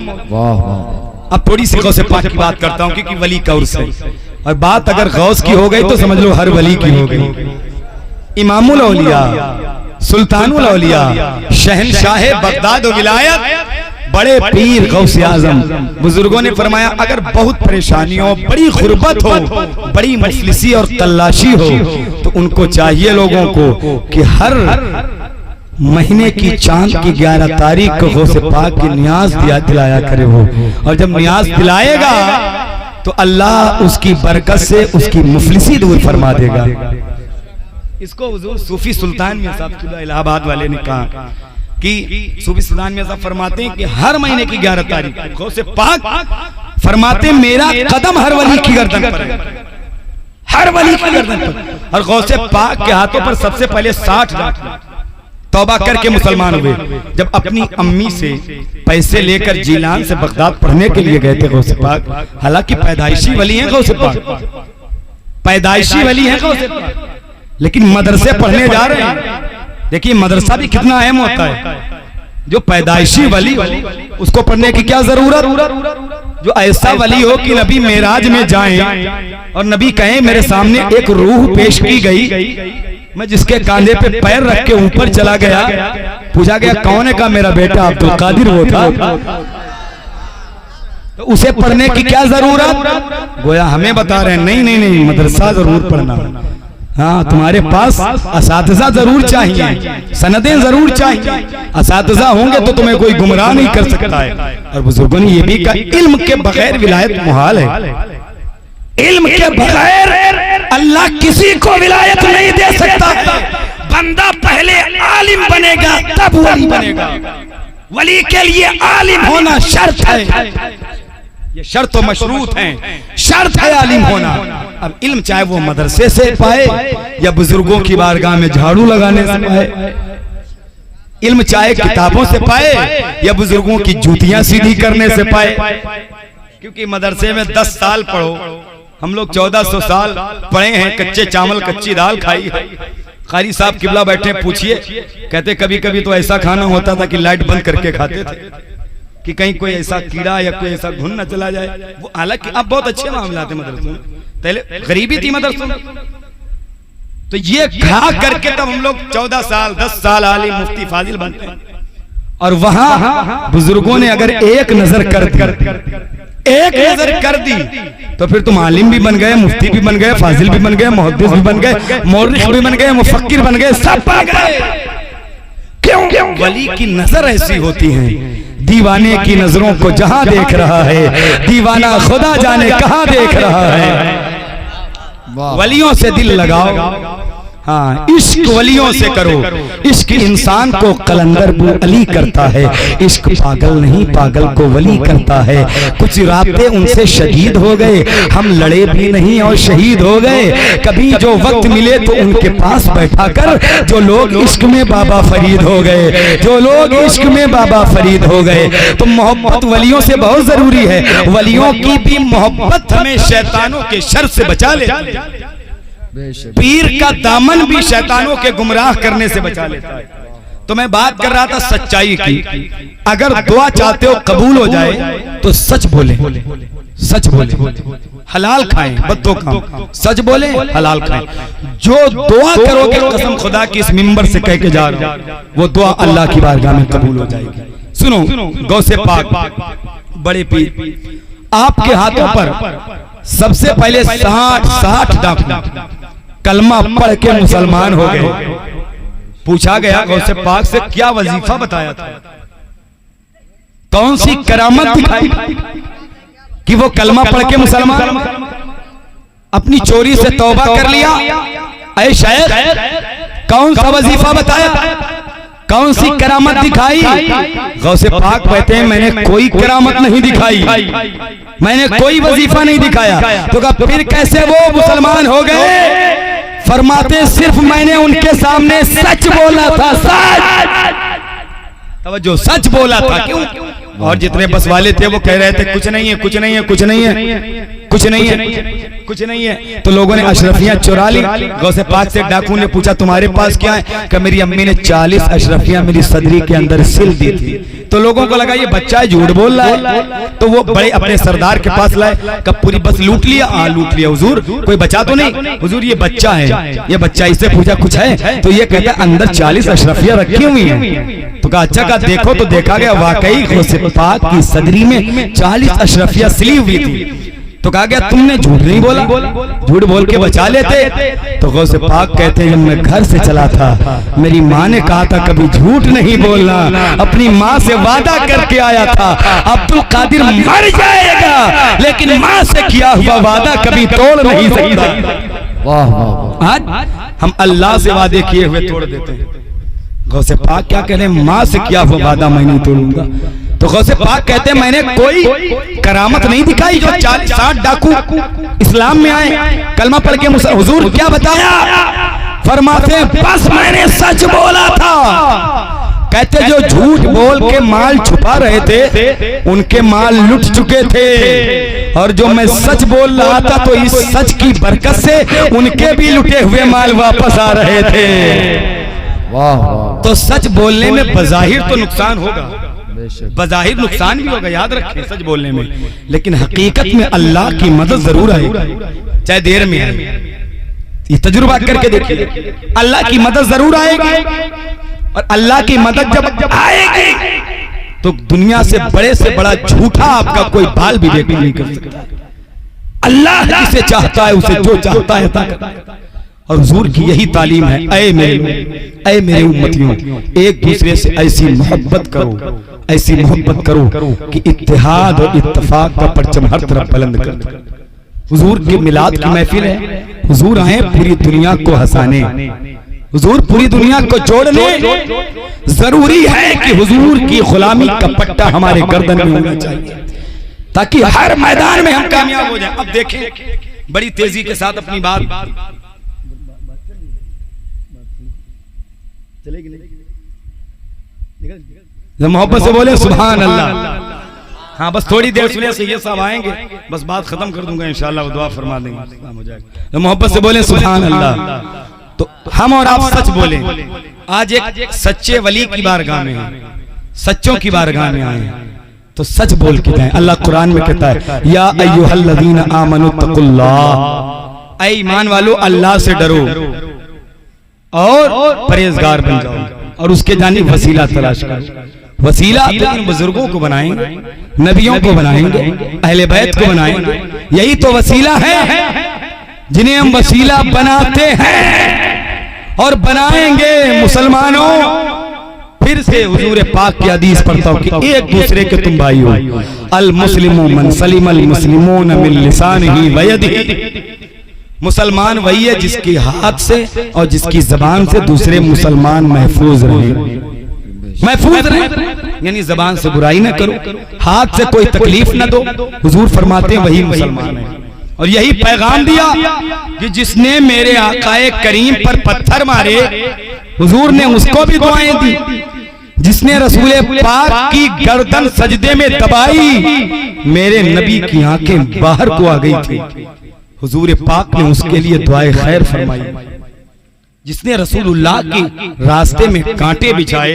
अब थोड़ी सी गौसे पाक की बात करता हूँ क्योंकि वली का उर्स है, और बात अगर गौस की हो गई तो समझ लो हर वली की हो गई। इमामुल औलिया, सुल्तानुल औलिया, शहनशाह बगदाद व विलायत, बड़े पीर गौसे आजम, बुजुर्गों ने फरमाया अगर बहुत परेशानी हो, बड़ी गुर्बत हो, बड़ी मुफलिसी और तलाशी हो, तो उनको चाहिए लोगों को कि हर महीने की चांद की 11 तारीख को गौसे पाक की नियाज दिलाया करे वो, और जब नियाज दिलाएगा तो अल्लाह उसकी बरकत से उसकी मुफलिसी दूर फरमा देगा। इसको हुजूर सूफी सुल्तान मियां साहब इलाहाबाद वाले ने कहा कि सूफी सुल्तान मियां साहब फरमाते हैं कि हर महीने की 11 तारीख गौसे पाक फरमाते मेरा कदम हर वली की गर्दन पर है, हर वली की गर्दन पर, और गौसे पाक के हाथों पर सबसे पहले 60 लाख तौबा करके मुसलमान हुए। जब अपनी अम्मी से पैसे लेकर जीलान से बगदाद पढ़ने के लिए गए थे गौसे पाक, हालांकि पैदाइशी वली हैं गौसे पाक, पैदाइशी वली हैं गौसे पाक, लेकिन मदरसे पढ़ने जा रहे हैं। देखिए मदरसा भी कितना अहम होता है, जो पैदाइशी वली उसको पढ़ने की क्या जरूरत, जो ऐसा वली हो कि नबी मेराज में जाएं और नबी कहें मेरे सामने एक रूह पेश की गई, मैं जिसके कांधे पे पैर रख के ऊपर चला गया, पूछा गया कौन है, का मेरा बेटा अब्दुल कादिर वो था, तो उसे पढ़ने की क्या जरूरत? गोया हमें बता रहे हैं नहीं मदरसा जरूर पढ़ना, हाँ तुम्हारे पास असातिज़ा जरूर चाहिए, सनदें जरूर चाहिए, असातिज़ा होंगे तो तुम्हें कोई गुमराह नहीं कर सकता है। और बुजुर्गों ने ये भी कहा इल्म के बगैर विलायत मुहाल है, इल्म के बगैर अल्लाह किसी को विलायत नहीं दे सकता। बंदा पहले आलिम बनेगा तब वली बनेगा, वली के लिए आलिम होना शर्त है, ये शर्त तो मशरूत है, शर्त है आलिम होना। अब इल्म चाहे वो मदरसे से पाए या बुजुर्गों की बारगाह में झाड़ू लगाने से पाए, इल्म चाहे किताबों से पाए या बुजुर्गों की जूतियां सीधी करने से पाए, क्योंकि मदरसे में 10 साल पढ़ो, हम लोग 1400 साल पढ़े हैं, कच्चे चावल कच्ची दाल खाई है। कारी साहब किबला बैठे पूछिए, कहते कभी कभी तो ऐसा खाना होता था कि लाइट बंद करके खाते थे कि कहीं कोई ऐसा कीड़ा या कोई ऐसा घुन न चला जाए। वो हालांकि अब बहुत अच्छे मामला थे मदरसों में, पहले गरीबी थी मदरसों में, तो ये खा करके तब हम लोग 14 साल 10 साल आलिम मुफ्ती फाजिल बनते हैं। और वहां बुजुर्गों ने अगर एक नजर कर दी तो फिर तुम आलिम भी बन गए, मुफ्ती भी बन गए, फाजिल भी बन गए, मुहद्दिस भी बन गए, मौरिख भी बन गए, मुफक्किर बन गए, सब बन गए। क्यों? वली की नजर ऐसी होती है, दीवाने की नजरों को जहां देख रहा है, दीवाना खुदा जाने कहां देख रहा है। वलियों से दिल लगाओ, हाँ इश्क वलियों से करो। इश्क इंसान को कलंदर बु अली करता है, इश्क पागल नहीं पागल को वली करता है। कुछ रातें उनसे शहीद हो गए, हम लड़े भी नहीं और शहीद हो गए। कभी जो वक्त मिले तो उनके पास बैठा कर, जो लोग इश्क में बाबा फरीद हो गए, जो लोग इश्क में बाबा फरीद हो गए। तो मोहब्बत वलियों से बहुत जरूरी है। वलियों की भी मोहब्बत हमें शैतानों के शर से बचा ले। पीर का दामन भी शैतानों के गुमराह करने से बचा लेता है। तो मैं बात कर रहा था सच्चाई की। अगर दुआ चाहते हो कबूल हो जाए तो सच बोले, सच बोले, हलाल खाएं, बद्दो खाओ, सच बोले हलाल खाएं। जो दुआ करोगे कसम खुदा की इस मिंबर से कह के जा रहा हूं, वो दुआ अल्लाह की बारगाह में कबूल हो जाएगी। सुनो, गौसे पाक बड़े पीर आपके हाथों पर सबसे पहले 60 डाकू कलमा पढ़ के मुसलमान हो गए। पूछा गया गौसे पाक से क्या वजीफा बताया था, कौन सी करामत दिखाई कि वो कलमा पढ़ के मुसलमान। अपनी चोरी से तौबा कर लिया। ऐ शायख कौन सा वजीफा बताया, कौन सी करामत दिखाई। गौसे पाक कहते हैं मैंने कोई करामत नहीं दिखाई, मैंने कोई वजीफा नहीं दिखाया। तो कहा फिर कैसे वो मुसलमान हो गए। फरमाते सिर्फ मैंने उनके सामने सच बोला था, सच, तवज्जो, सच बोला था। क्यों? और जितने बस वाले थे वो कह रहे थे कुछ नहीं है, कुछ नहीं है, कुछ नहीं है, कुछ नहीं है, कुछ नहीं है। तो लोगों ने अशरफियां चुरा ली। गौसे पाक से डाकू ने पूछा तुम्हारे पास क्या है? कि मेरी अम्मी ने 40 अशरफियां मेरी सदरी के अंदर सिल दी थी। तो लोगों को लगा ये बच्चा झूठ बोल रहा है। तो वो बड़े अपने सरदार के पास लाए, कब पूरी बस लूट लिया। हाँ लूट लिया हुजूर, कोई बचा तो नहीं। हुजूर ये बच्चा है, ये बच्चा। इससे पूछा कुछ है? तो ये कहता है अंदर 40 अशरफियां रखी हुई हैं। तो कहा अच्छा, का देखो। तो देखा गया वाकई गौसे पाक की सदरी में 40 अशरफियां सिली हुई थी। तो कहा गया तुमने झूठ नहीं बोला, झूठ बोल के बचा लेते। तो गौसे पाक कहते हैं जब मैं घर से चला था मेरी माँ ने कहा था कभी झूठ नहीं बोलना। अपनी माँ से वादा करके आया था अब्दुल कादिर मर जाएगा लेकिन माँ से किया हुआ वादा कभी तोड़ नहीं सकता। वाह, आज हम अल्लाह से वादे किए हुए तोड़ देते हैं। गौसे पाक क्या कह रहे हैं, माँ से किया हुआ वादा मैं नहीं तोड़ूंगा। तो गौसे पाक कहते हैं मैंने कोई करामत नहीं दिखाई। जो 60 डाकू इस्लाम में आए, कलमा पढ़ के हुजूर क्या बताया? फरमाते हैं बस मैंने सच बोला था। कहते जो झूठ बोल के माल छुपा रहे थे उनके माल लुट चुके थे, और जो मैं सच बोल रहा था तो इस सच की बरकत से उनके भी लुटे हुए माल वापस आ रहे थे। वाह। तो सच बोलने में बज़ाहिर तो नुकसान होगा, बज़ाहिर नुकसान भी होगा, याद रखें सच बोलने में, लेकिन हकीकत में अल्लाह की मदद जरूर आएगी, चाहे देर में आए। ये तजुर्बा करके देखिए, अल्लाह की मदद जरूर आएगी। और अल्लाह की मदद जब आएगी तो दुनिया से बड़ा झूठा आपका कोई बाल भी देखने नहीं कर सकता। अल्लाह जिसे चाहता है उसे जो चाहता है अता करता है। और हुजूर की यही तालीम है, ऐ मेरे उम्मतियों, एक दूसरे से ऐसी मोहब्बत करो, ऐसी मोहब्बत करो कि इत्तेहाद और इत्तफाक का परचम हर तरफ बुलंद कर दो। हुजूर के मिलाद की महफिल है, हुजूर आए पूरी दुनिया को हंसाने, हुजूर पूरी दुनिया को जोड़ने। जरूरी है कि हुजूर की गुलामी का पट्टा हमारे गर्दन में होना चाहिए ताकि हर मैदान में हम कामयाब हो जाएं। अब देखें बड़ी तेजी के साथ अपनी बात मोहब्बत से बोले सुभान अल्लाह। हाँ बस थोड़ी देर सुने सैयद साहब आएंगे, बस बात खत्म कर दूंगा इंशाअल्लाह, वो दुआ फरमा देंगे, हो जाएगा। मोहब्बत से बोले सुभान अल्लाह। तो हम और आप सच बोले। आज एक सच्चे वली की बारगाह में, सच्चों की बारगाह में आए तो सच बोल के जाएं। अल्लाह कुरान में कहता है या अय्युहल्लज़ीना आमनु तक़ुल्लाह, ऐ ईमान वालो अल्लाह से डरो। और परहेजगार बन जाओ और उसके जानी वसीला तलाश करो। वसीला तो इन बुजुर्गों को बनाएंगे, नबियों को बनाएंगे, अहले बैत को बनाएंगे। यही तो वसीला है जिन्हें हम वसीला बनाते हैं और बनाएंगे। मुसलमानों, फिर से हुजूर पाक की हदीस पढ़ता हूं कि एक दूसरे के तुम भाई हो। अल मुस्लिमु मन सलिमल मुस्लिमून मिन लिसानिही व यदिही। मुसलमान वही है जिसके हाथ से और जिसकी जबान से दूसरे मुसलमान महफूज रहे, महफूज रहे। यानी जबान से बुराई ना करो, हाथ से कोई तकलीफ ना दो। हुजूर फरमाते हैं वही मुसलमान है। और यही पैगाम दिया कि जिसने मेरे आकाए करीम पर पत्थर मारे, हुजूर ने उसको भी दुआएं दी। जिसने रसूल पाक की गर्दन सजदे में दबाई, मेरे नबी की आंखें बाहर को आ गई थी, हुजूर पाक ने उसके लिए दुआए खैर फरमाई। जिसने रसूलुल्लाह के रास्ते में कांटे बिछाए,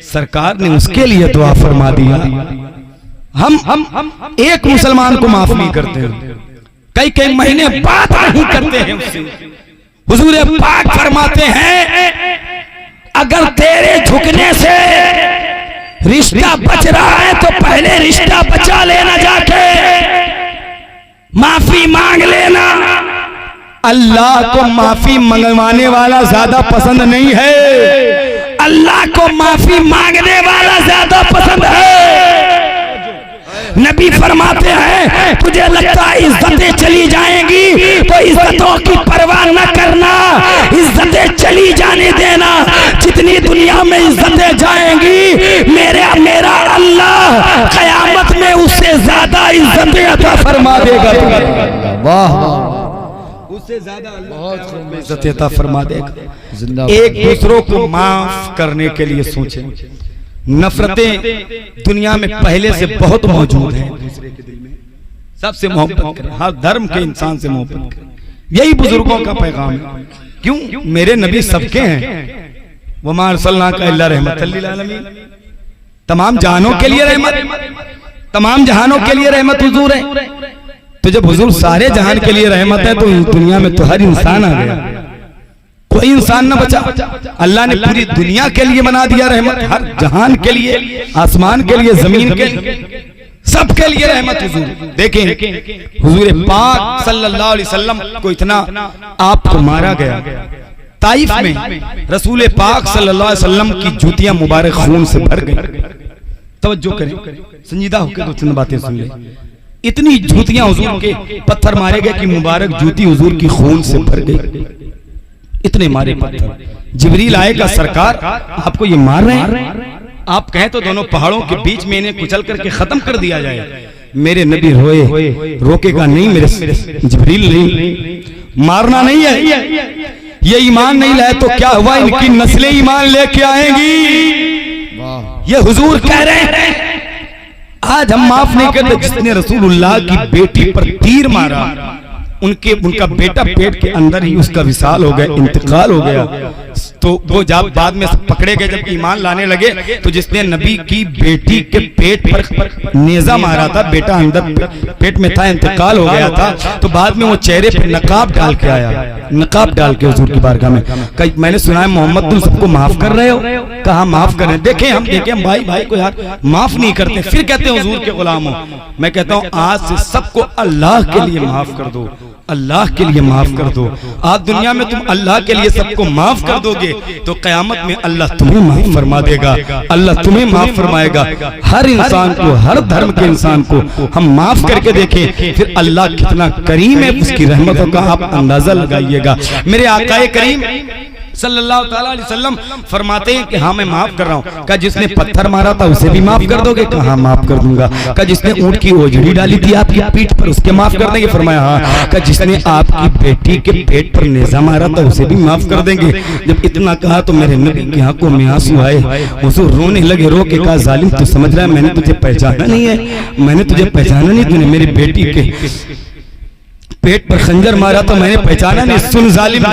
सरकार ने उसके लिए दुआ फरमा दिया। हम एक मुसलमान को माफ नहीं करते हैं, कई कई महीने बात नहीं करते हैं उससे। हुजूर पाक फरमाते हैं अगर तेरे झुकने से रिश्ता बच रहा है तो पहले रिश्ता बचा लेना, जाके माफी मांग लेना। अल्लाह को माफी मंगवाने वाला ज्यादा पसंद नहीं है, अल्लाह को माफी मांगने वाला ज्यादा पसंद है। नबी फरमाते हैं तुझे लगता है इज्जतें चली जाएंगी तो इज्जतों की परवाह न करना, इज्जतें चली जाने देना। जितनी दुनिया में इज्जतें जाएंगी, मेरा अल्लाह कयामत में उससे ज्यादा इज्जतें अता फरमा देगा। वाह, उससे ज्यादा अल्लाह इज्जतें अता फरमा देगा। एक दूसरों को माफ करने के लिए सोचें। नफरतें दुनिया में पहले से बहुत मौजूद हैं, दूसरे के दिल में सबसे मोहब्बत करें, हर धर्म के इंसान से मोहब्बत करें। यही बुजुर्गों का पैगाम है। क्यों? मेरे नबी सबके हैं, वमा अरसलनाका इल्ला रहमतल लिल आलमीन। तमाम जहानों के लिए रहमत, तमाम जहानों के लिए रहमत हुजूर है। तो जब हुजूर सारे जहान के लिए रहमत है तो दुनिया में तो हर इंसान आ गया, कोई इंसान न बचा। अल्लाह ने पूरी दुनिया के लिए बना दिया रहमत, हर जहान के लिए, आसमान के लिए, जमीन के लिए, सबके लिए रहमत हुजूर। देखें हुजूर पाक सल्लल्लाहु अलैहि वसल्लम को इतना आपको मारा गया, ताइफ में रसूल पाक सल्लल्लाहु अलैहि वसल्लम की जूतियां मुबारक खून से भर गई। तवज्जो करें, संजीदा होकर दो चंद बातें सुन ले। इतनी जूतियां हुजूर के पत्थर मारे गए कि मुबारक जूती हुजूर की खून से भर गई। इतने मारे पत्थर। जिब्रील आएगा, सरकार आपको ये मार रहे हैं, आप कहें तो दोनों पहाड़ों के बीच में इन्हें कुचल करके खत्म कर दिया जाए। मेरे नबी रोए, रोकेगा नहीं मेरे जिब्रील, नहीं मारना नहीं है। ये ईमान नहीं लाए तो क्या हुआ, इनकी नस्लें ईमान लेके आएंगी। ये हुजूर कह रहे हैं आज हम माफ नहीं करते। जिसने रसूलुल्लाह की बेटी पर तीर मारा, उनका बेटा पेट के अंदर ही उसका विसाल हो गया, इंतकाल हो गया। तो वो जब बाद में पकड़े गए, जब ईमान लाने लगे, तो जिसने नबी की बेटी के पेट पर नेजा मारा था, बेटा अंदर पेट में था, इंतकाल हो गया था, तो बाद में वो चेहरे पे नकाब डाल के आया, नकाब डाल के हुजूर की बारगाह में। मैंने सुना है मोहम्मद तुम सबको माफ कर रहे हो, कहा माफ कर रहे हैं। देखें हम भाई भाई को यार माफ नहीं करते, फिर कहते हैं हुजूर के गुलाम हो। मैं कहता हूँ आज से सबको अल्लाह के लिए माफ कर दो, अल्लाह के लिए माफ कर दो। आज दुनिया में तुम अल्लाह के लिए सबको माफ कर दोगे तो कयामत में अल्लाह तुम्हें माफ फरमा देगा, अल्लाह तुम्हें माफ फरमाएगा। हर इंसान को, हर धर्म के इंसान को हम माफ करके देखें, फिर अल्लाह कितना करीम है, उसकी रहमतों का आप अंदाजा लगाइएगा। मेरे आकाए करीम सल्लल्लाहु अलैहि वसल्लम फरमाते हैं कि हाँ मैं माफ कर रहा हूँ। कहा जिसने पत्थर मारा था उसे भी माफ कर दोगे? कहा हाँ माफ कर दूंगा। कहा जिसने ऊंट की ओझड़ी डाली थी आपकी पीठ पर उसके माफ कर देंगे? फरमाया हाँ। कहा जिसने आपकी बेटी के पेट पर नेजा मारा था उसे भी माफ कर देंगे? जब इतना कहा तो मेरे नबी की आंखों में आंसू आए, हुजूर रोने लगे। रो के कहा जालिम तू समझ रहा है मैंने तुझे पहचाना नहीं है, मैंने तुझे पहचाना नहीं, तूने मेरी बेटी के पेट पर खंजर मारा तो मैंने पहचाना नहीं। सुन जालिम,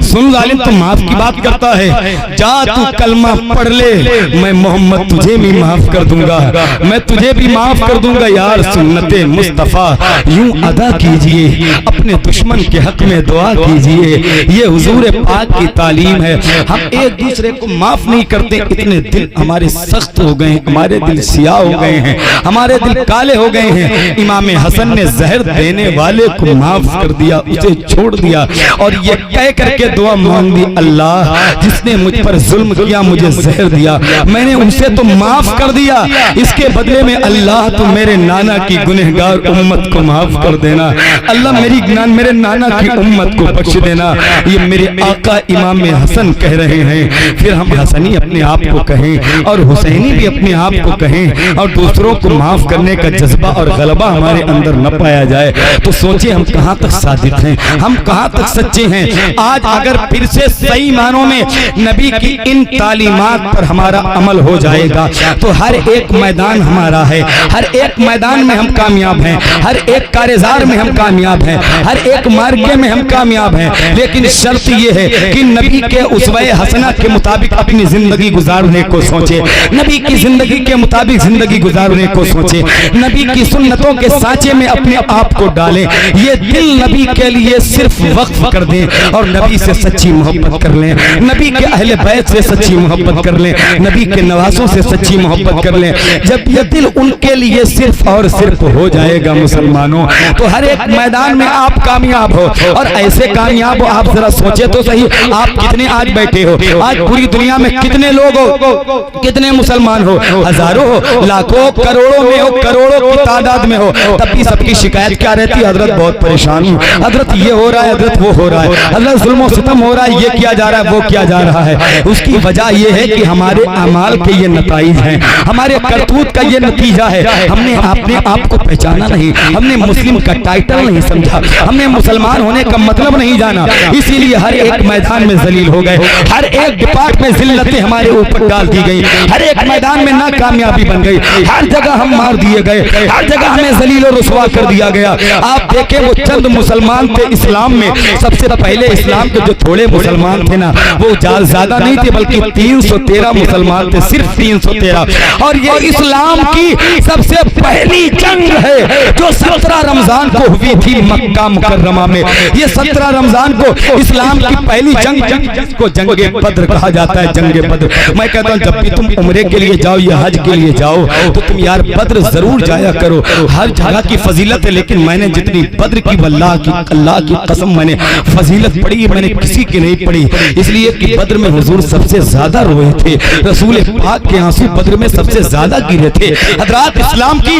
सुन जालिम, तो माफ की बात करता है। जा तू कलमा पढ़ ले, मैं मोहम्मद तुझे भी माफ कर दूंगा, मैं तुझे भी माफ कर दूंगा। यार सुन्नते मुस्तफा यूं अदा कीजिए, अपने दुश्मन के हक में दुआ कीजिए। ये हुजूर पाक की तालीम है। हम एक दूसरे को माफ नहीं करते, इतने दिल हमारे सख्त हो गए, हमारे दिल सियाह हो गए हैं, हमारे दिल काले हो गए हैं। इमाम हसन ने जहर देने वाले को माफ कर दिया, उसे छोड़ दिया और ये कह करके दुआ मांग दी, अल्लाह जिसने मुझ पर जुल्म किया, मुझे जहर दिया, मैंने उसे तो माफ कर दिया, इसके बदले में अल्लाह तो मेरे नाना की गुनहगार उम्मत को माफ कर देना। अल्लाह मेरे नाना की उम्मत को बख्श देना। ये मेरे आका इमाम हसन कह रहे हैं। फिर हम हसनी अपने आप को कहें और हुसैनी भी अपने आप को कहें और दूसरों को माफ करने का जज्बा और गलबा हमारे अंदर न पाया जाए तो सोचिए हम कहाँ तक सादिक हैं, हम कहाँ तक सच्चे हैं। आज अगर फिर से सही मानों में नबी की इन तालीमात पर हमारा अमल हो जाएगा तो हर एक मैदान हमारा है, हर एक मैदान में हम कामयाब हैं, हर एक कारेजार में हम कामयाब हैं, हर एक मार्गे में हम कामयाब हैं। लेकिन शर्त यह है कि नबी के उसवे हसना के मुताबिक अपनी जिंदगी गुजारने को सोचे, नबी की जिंदगी के मुताबिक जिंदगी गुजारने को सोचे, नबी की सुन्नतों के सांचे में अपने आप को डालें। ये दिल नबी के लिए सिर्फ वक्फ कर दें और नबी से सच्ची मोहब्बत कर लें, नबी के अहले बैत से सच्ची मोहब्बत कर लें, नबी के नवासों से सच्ची मोहब्बत कर लें। जब ये दिल उनके लिए सिर्फ और सिर्फ हो जाएगा मुसलमानों, तो हर एक मैदान में आप कामयाब हो। और ऐसे कामयाब हो, आप जरा सोचे तो सही, आप कितने आज बैठे हो, आज पूरी दुनिया में कितने लोग हो, कितने मुसलमान हो, हजारों हो, लाखों, करोड़ों में हो, करोड़ों की तादाद में हो, तब भी सबकी शिकायत क्या रहती है, हजरत बहुत परेशान हूँ, हजरत ये हो रहा है, हजरत वो हो रहा है, हजरत जुल्म सितम हो रहा है, ये किया जा रहा है, वो किया जा रहा है। उसकी वजह यह है कि हमारे अमाल के ये नताइज हैं, हमारे करतूत का ये नतीजा है। हमने अपने आप को पहचाना नहीं, हमने मुस्लिम का टाइटल नहीं समझा, हमने मुसलमान होने का मतलब नहीं जाना, इसीलिए हर एक मैदान में जलील हो गए, हर एक डिपार्ट में जिल्लतें हमारे ऊपर डाल दी गई, हर एक मैदान में नाकामयाबी बन गई, हर जगह हम मार दिए गए, हर जगह हमें जलील और रुसवा कर दिया गया। आप देखें वो चंद मुसलमान थे इस्लाम में, सबसे पहले इस्लाम के जो थोड़े मुसलमान थे ना, वो ज्यादा नहीं थे, बल्कि 313 मुसलमान थे, सिर्फ 313। और ये इस्लाम की सबसे पहली जंग है जो 17 रमजान को हुई थी मक्का मुकर्रमा में। ये 17 रमजान को इस्लाम की पहली जंग, जिसको जंगे बद्र कहा जाता है, जंगे बद्र। मैं कहता हूँ जब भी तुम उम्रे के लिए जाओ या हज के लिए जाओ तो तुम यार बद्र जरूर जाया करो। हर जगह की फजीलत है, लेकिन मैंने जितनी बद्र की अल्लाह की कसम मैंने फजीलत पढ़ी, मैंने किसी की नहीं पढ़ी, इसलिए कि बद्र में हुजूर सबसे ज्यादा रोए थे, रसूल पाक के आंसू बद्र में सबसे ज्यादा गिरे थे। हजरात इस्लाम की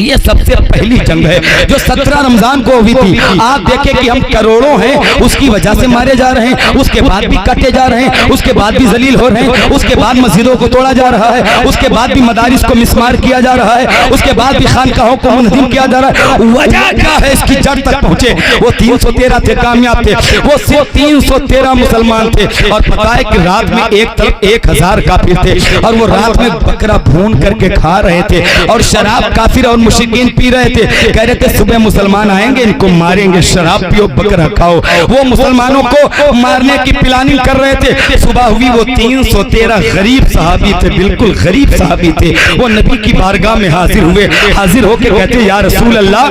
ये सबसे पहली जंग है जो 17 रमजान को हुई थी। आप देखें कि हम करोड़ों हैं, उसकी वजह से मारे जा रहे हैं, उसके बाद भी काटे जा रहे हैं, उसके बाद भी जलील हो रहे हैं, उसके बाद मस्जिदों को तोड़ा जा रहा है, उसके बाद भी मदारिस को मिसमार किया जा रहा है, उसके बाद भी खानकाहों को मुनहदिम किया जा रहा है। वजह क्या है इसकी जड़ तक पहुंचे? वो 313 थे, कामयाब थे, वो सिर्फ 313 मुसलमान थे। और पता है कि रात में एक तरफ 1000 काफिर थे और वो रात में बकरा भून करके खा रहे थे और शराब काफिर और मुशरिकीन पी रहे थे। कह रहे थे सुबह मुसलमान आएंगे, इनको मारेंगे, शराब पियो, बकरा खाओ। वो मुसलमानों को मारने की प्लानिंग कर रहे थे। सुबह हुई, वो 313 गरीब सहाबी थे, बिल्कुल गरीब सहाबी थे, वो नबी की बारगाह में हाजिर हुए। हाजिर होकर कहते या रसूल अल्लाह,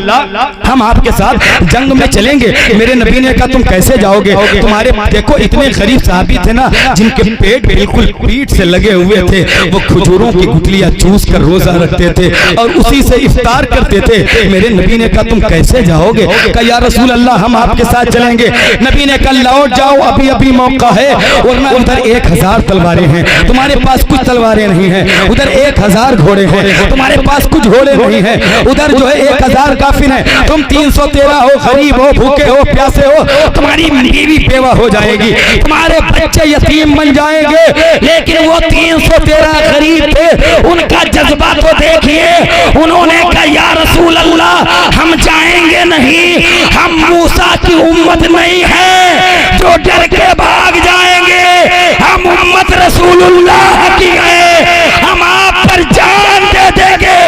हम आपके साथ जंग में चलेंगे। मेरे नबी ने कहा तुम कैसे जाओगे? तुम्हारे देखो इतने गरीब सहाबी थे ना, जिनके पेट बिल्कुल पीठ से लगे हुए थे, वो खजूरों की गुठलियां चूस कर रोजा रखते थे और उसी से इफ्तार करते थे। मेरे नबी ने कहा तुम कैसे जाओगे? कहा या रसूल अल्लाह हम आपके साथ चलेंगे। नबी ने कहा लौट जाओ, अभी अभी मौका है, वरना उधर 1000 तलवारें हैं, तुम्हारे पास कुछ तलवारें नहीं है, उधर 1000 घोड़े हैं, तुम्हारे पास कुछ घोड़े नहीं है, उधर जो है 1000 काफिर है, तुम 313 हो, गरीब हो, भूखे हो, प्यासे हो, तुम्हारी बीवी बेवा हो जाएगी, तुम्हारे बच्चे यतीम बन जाएंगे। लेकिन वो 313 गरीब थे, उनका जज्बा तो देखिए। उन्होंने कहा या रसूल अल्लाह हम जाएंगे नहीं, हम मूसा की उम्मत नहीं है जो डर के भाग जाएंगे, हम उम्मत रसूलुल्लाह की है, हम आप पर जान दे देंगे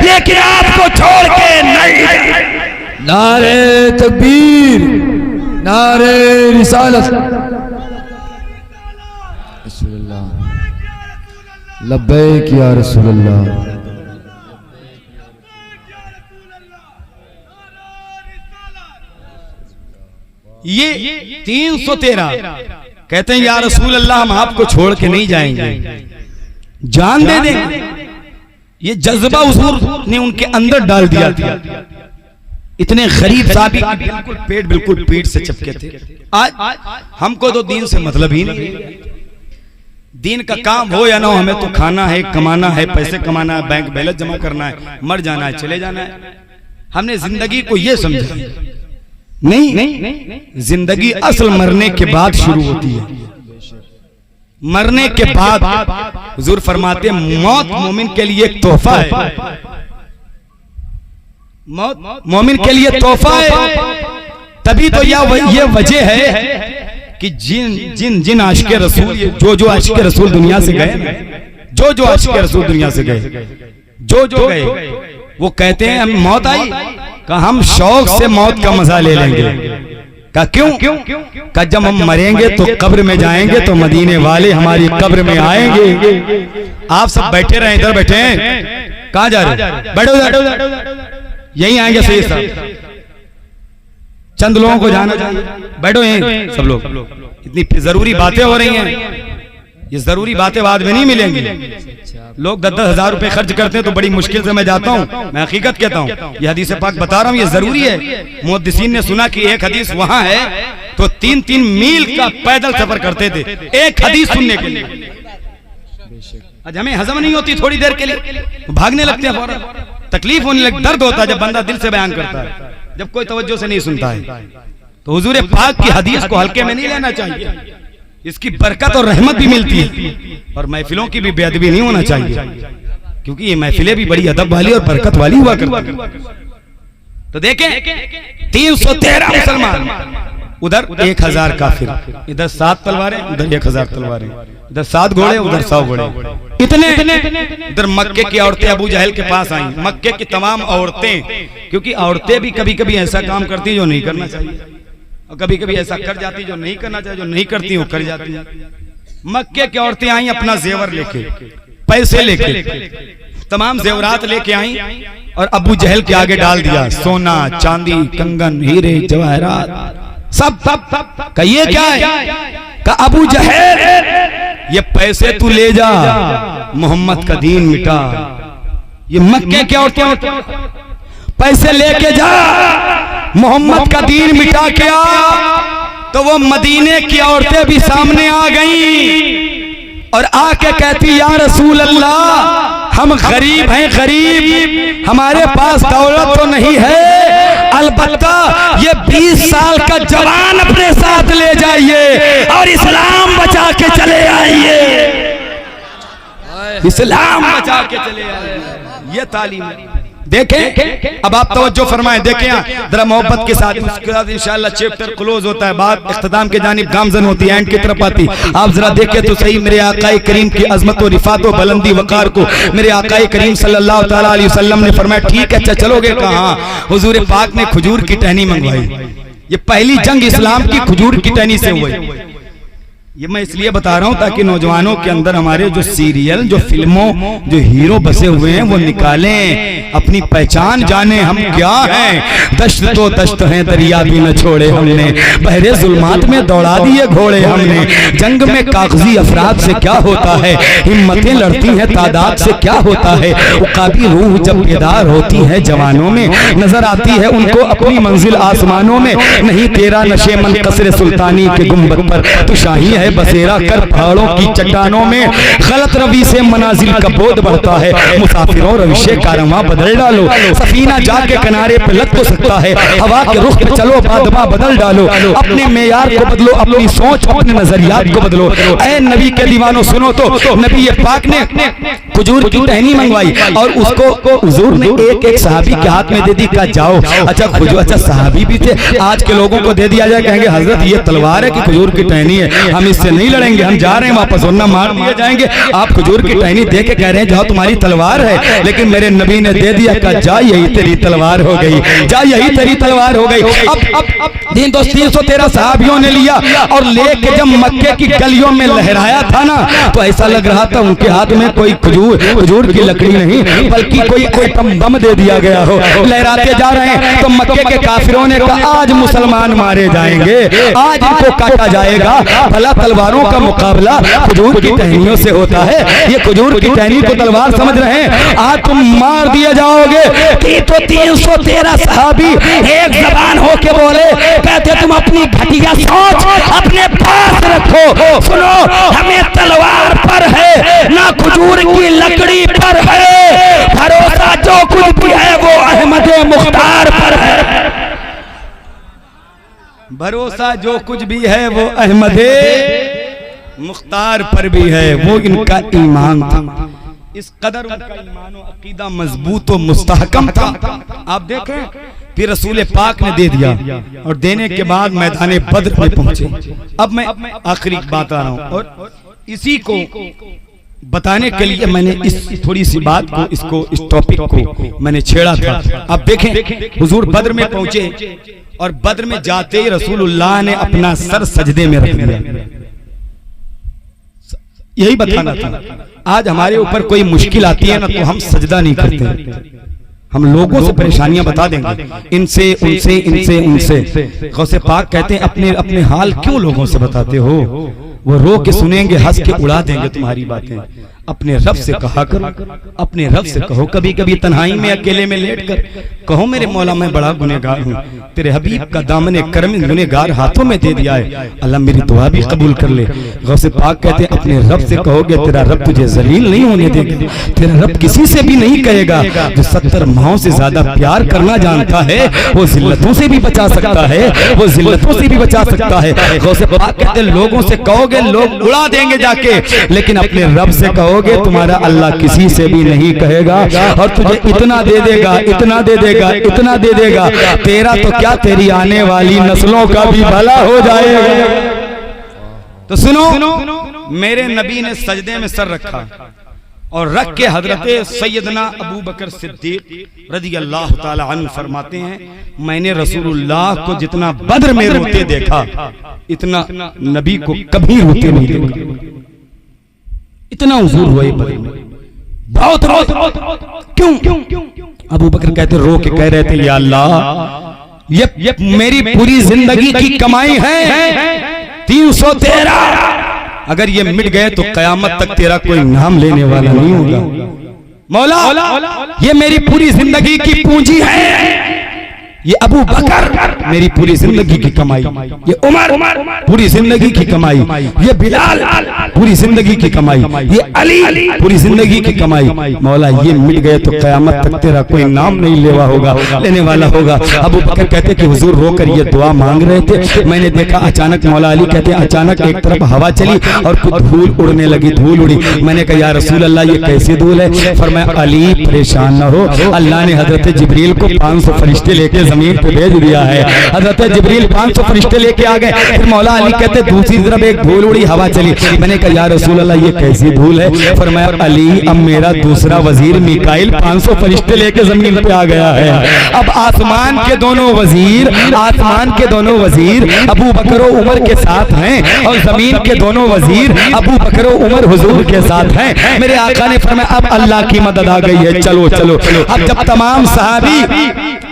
लेकिन आपको छोड़ के नहीं। नारे तकबीर, नारे रिसालत, लब्बैक या रसूलल्लाह। ये 313 कहते हैं या रसूल अल्लाह हम आपको छोड़ के नहीं जाएंगे, जान दे देंगे। ये जज्बा हुजूर ने उनके अंदर डाल दिया था। इतने गरीब साहबी बिल्कुल पेट बिल्कुल पीठ से चिपके थे। आज हमको तो दीन से मतलब ही नहीं। दीन का काम हो या ना हो, हमें तो खाना है, कमाना है, पैसे कमाना है, बैंक बैलेंस जमा करना है, मर जाना है, चले जाना है। हमने जिंदगी को ये समझा नहीं, जिंदगी असल मरने के बाद शुरू होती है। मरने के बाद हुजूर फरमाते मौत मोमिन के लिए एक तोहफा है। मौत मोमिन के लिए तोहफा है। तभी तो ये वजह है कि जिन आशिक़े रसूल, जो आशिक़े रसूल दुनिया से गए, जो आशिक़े रसूल दुनिया से गए, जो गए, वो कहते हैं हम मौत आई का हम शौक से मौत का मजा ले लेंगे। का क्यों? का जब हम मरेंगे तो कब्र में जाएंगे तो मदीने वाले हमारी कब्र में आएंगे। आप सब बैठे रहे, इधर बैठे हैं, कहाँ जा रहे? बैठो, यही आएंगे सही साहब। चंद लोगों को जाना चाहिए, बैठो यहीं सब लोग। इतनी जरूरी बातें हो रही हैं, ये जरूरी बातें बाद में नहीं मिलेंगी। लोग 10-10 हजार रुपए खर्च करते हैं तो बड़ी मुश्किल से मैं जाता हूँ। मैं हकीकत कहता हूँ, ये हदीस पाक बता रहा हूँ, ये जरूरी है। मुहद्दिसीन ने सुना कि एक हदीस वहां है तो 3-3 मील का पैदल सफर करते थे एक हदीस सुनने के लिए। आज हमें हजम नहीं होती थोड़ी देर के लिए, भागने लगते हैं फौरन। तकलीफ होने लग, दर्द होता है जब बंदा दिल से बयान करता है, जब कोई तवज्जो से नहीं सुनता है। तो हुजूर पाक की हदीस को हल्के में नहीं लेना चाहिए, इसकी बरकत और रहमत भी मिलती है। और महफिलों की भी बेअदबी नहीं होना चाहिए, क्योंकि ये महफिलें भी बड़ी अदब वाली और बरकत वाली हुआ करती। तो देखें 313 मुसलमान, उधर 1000 काफिर, इधर 7 तलवारें, उधर 1000 तलवारें, इधर 7 घोड़े, उधर 100 घोड़े। इतने इधर मक्के की औरतें अबू जहल के पास आई। मक्के की तमाम औरतें, क्योंकि औरतें भी कभी कभी ऐसा काम करती जो नहीं करना चाहिए, और कभी कभी ऐसा कर जाती जो नहीं करना चाहिए, जो नहीं करती वो कर जाती है। मक्के की औरतें आई अपना जेवर लेके, पैसे लेके, तमाम जेवरात लेके आई और अबू जहल के आगे डाल दिया। सोना, चांदी, कंगन, हीरे, जवाहरात, सब का ये क्या है? का अबू जहल ये पैसे तू ले जा, मोहम्मद का दीन मिटा। ये मक्के की औरतें पैसे लेके जा, मोहम्मद का दीन मिटा के आ। तो वो मदीने की औरतें भी सामने आ गईं और आके कहती या रसूल अल्लाह हम गरीब हैं, गरीब, हमारे पास दौलत तो नहीं है, अलबत्ता ये 20 साल का जवान अपने साथ ले जाइए और इस्लाम बचा के चले आइए, इस्लाम बचा के चले आइए। ये तालीम है। देखें, अब आप तवज्जो फरमाएं, देखें जरा मोहब्बत के साथ। उसके बाद इंशाअल्लाह चैप्टर क्लोज होता है, बात इख्तिताम के जानिब गामजन होती है, एंड की तरफ आती। आप जरा देखें तो सही मेरे आकाए करीम की अजमत और रिफात और बुलंदी वकार को मेरे आकाए करीम सल्लल्लाहु तआला अलैहि वसल्लम ने फरमाया ठीक है, अच्छा चलोगे कहाँ? हुजूर पाक ने खजूर की टहनी मंगवाई। ये पहली जंग इस्लाम की खजूर की टहनी से हुई। ये मैं इसलिए बता रहा हूं ताकि नौजवानों के अंदर हमारे जो सीरियल, जो फिल्मों, जो हीरो बसे हुए हैं वो निकालें, अपनी पहचान जाने हम क्या हैं। दश्त तो दश्त हैं, दरिया भी न छोड़े हमने, बहरे जुल्मात में दौड़ा दिए घोड़े हमने। जंग में कागजी अफराद से क्या होता है, हिम्मतें लड़ती हैं तादाद से क्या होता है। उकाबी रूह जब बेदार होती है जवानों में, नजर आती है उनको अपनी मंजिल आसमानों में। नहीं तेरा नशे मन कसरे सुल्तानी के गुंबद पर, तू शाही है बसेरा कर पहाड़ों की चट्टानों में। गलत रवि से मनाजिल का बोध बढ़ता है, मुसाफिरों रविशे कारवां बदल डालो। सफीना जाके किनारे पे लग तो सकता है, हवा के रुख पे चलो बादमा बदल डालो। अपने मेयार को बदलो, अपनी सोच, अपने नजरियात को बदलो। ऐ नबी के दीवानों सुनो तो नबी पाक ने खजूर की टहनी मंगवाई और उसको हुजूर ने एक एक सहाबी के हाथ में दे दी, कहा जाओ। अच्छा खजूर, अच्छा सहाबी भी थे, आज के लोगों को दे दिया जाए, कहेंगे हजरत ये तलवार है कि खजूर की टहनी है, हम इससे नहीं लड़ेंगे, हम जा रहे हैं वापस, वरना मार दिए जाएंगे। आप खजूर की टहनी दे के कह रहे हैं जाओ तुम्हारी तलवार है, लेकिन मेरे नबी ने दे दिया, कहा जा यही तेरी तलवार हो गई, जा यही तेरी तलवार हो गई। अब 313 सहाबियों ने लिया और लेके जब मक्के की गलियों में लहराया था ना, तो ऐसा लग रहा था उनके हाथ में कोई खजूर की लकड़ी नहीं, बल्कि कोई एटम बम दे दिया गया हो। लहराते जा रहे हैं तो मक्के के काफिरों ने कहा आज मुसलमान मारे जाएंगे, आज इनको काटा जाएगा। भला तलवारों का मुकाबला खजूर की टहनियों से होता है, ये खजूर की टहनी को तलवार समझ रहे हैं, आज तुम मार दिए जाओगे। तो 313 सहाबी एक जबान होके बोले, कहते तुम अपनी घटिया सोच अपने पास रखो, सुनो हमें तलवार पर है ना खजूर की लकड़ी पर है, भरोसा जो कुछ भी है वो अहमद मुख्तार पर है, भरोसा जो कुछ भी है वो अहमद मुख्तार पर भी है। वो इनका ईमान था, इस कदर उनका ईमान और अकीदा मजबूत और मुस्तहकम था। आप देखें फिर रसूल पाक ने दे दिया और देने के बाद मैदान बद्र में पहुंचे। अब मैं आखिरी बात आ रहा हूं और इसी को बताने के लिए मैंने इस थोड़ी सी बात को इस टॉपिक को मैंने छेड़ा था। अब देखें हुजूर बद्र में पहुंचे और बद्र में जाते ही रसूलुल्लाह ने अपना सर सजदे में रख दिया, यही बताना था। आज हमारे ऊपर कोई मुश्किल आती है ना तो हम सजदा नहीं करते, हम लोगों से परेशानियां बता देंगे, इनसे उनसे इनसे उनसे। गौसे पाक कहते हैं अपने अपने हाल क्यों लोगों से बताते हो, वो रो के सुनेंगे, हंस के उड़ा देंगे तुम्हारी बातें। अपने रब से कहा करो, अपने रब से कहो। कभी कभी तन्हाई में अकेले में लेट कर कहो मेरे मौला मैं बड़ा गुनहगार हूँ, तेरे हबीब का दामने करम गुनहगार हाथों में दे दिया है, अल्लाह मेरी दुआ भी कबूल कर ले। गौसे पाक कहते हैं अपने रब से कहोगे तेरा रब तुझे जलील नहीं होने देगा, तेरा रब किसी से भी नहीं कहेगा। जो 70 माओं से ज्यादा प्यार करना जानता है वो जिल्लतों से भी बचा सकता है, वो जिल्लतों से भी बचा सकता है। गौसे पाक कहते हैं लोगों से कहोगे लोग उड़ा देंगे जाके, लेकिन अपने रब से कहोगे तुम्हारा अल्लाह किसी से भी नहीं कहेगा और तुझे इतना दे देगा, इतना दे देगा, इतना दे देगा, तेरा तो क्या तेरी आने वाली नस्लों का भी भला हो जाएगा। तो सुनो, मेरे नबी ने सजदे में सर रखा और रख के हजरत सैयदना अबू बकर सिद्दीक रज़ी अल्लाह ताला अन्हु फरमाते हैं मैंने रसूलुल्लाह को जितना बद्र में रोते देखा इतना नबी को कभी रोते नहीं देखा। इतना हुजूर हुए बद्र में, बहुत क्यों? अबू बकर कहते रो के कह रहे थे या अल्लाह ये मेरी पूरी जिंदगी की कमाई है 313, अगर ये मिट गए तो कयामत तक तेरा कोई नाम लेने वाला नहीं होगा। मौला ये मेरी पूरी जिंदगी की पूंजी है, ये अबू बकर मेरी पूरी जिंदगी की कमाई, ये उमर पूरी जिंदगी की कमाई, ये बिलाल पूरी जिंदगी की कमाई, ये अली पूरी जिंदगी की कमाई। मौला ये मिट गए तो कयामत तक तेरा कोई नाम नहीं लेने वाला होगा। अबू बकर कहते कि हुजूर रोकर ये दुआ मांग रहे थे, मैंने देखा अचानक, मौला अली कहते अचानक एक तरफ हवा चली और कुछ धूल उड़ने लगी, धूल उड़ी। मैंने कहा या रसूल अल्लाह ये कैसी धूल है? फरमाया अली परेशान न हो, अल्लाह ने हजरत जिब्रील को 500 फरिश्ते लेके जमीन पे भेज दिया है। हजरत जिब्रील 500 फरिश्ते लेके आ गए। फिर मौला अली कहते दूसरी तरफ एक धूल उड़ी, हवा चली। मैंने कहा या रसूल अल्लाह ये कैसी धूल है? फरमाया अली अब मेरा दूसरा वजीर मिकाइल 500 फरिश्ते लेके जमीन पे आ गया है। अब आसमान के दोनों वजीर अबू बकर और उमर के साथ हैं और जमीन के दोनों वजीर अबू बकर और उमर हुजूर के साथ हैं। मेरे आका ने फरमाया अब अल्लाह की मदद आ गई है, चलो चलो। अब जब तमाम सहाबी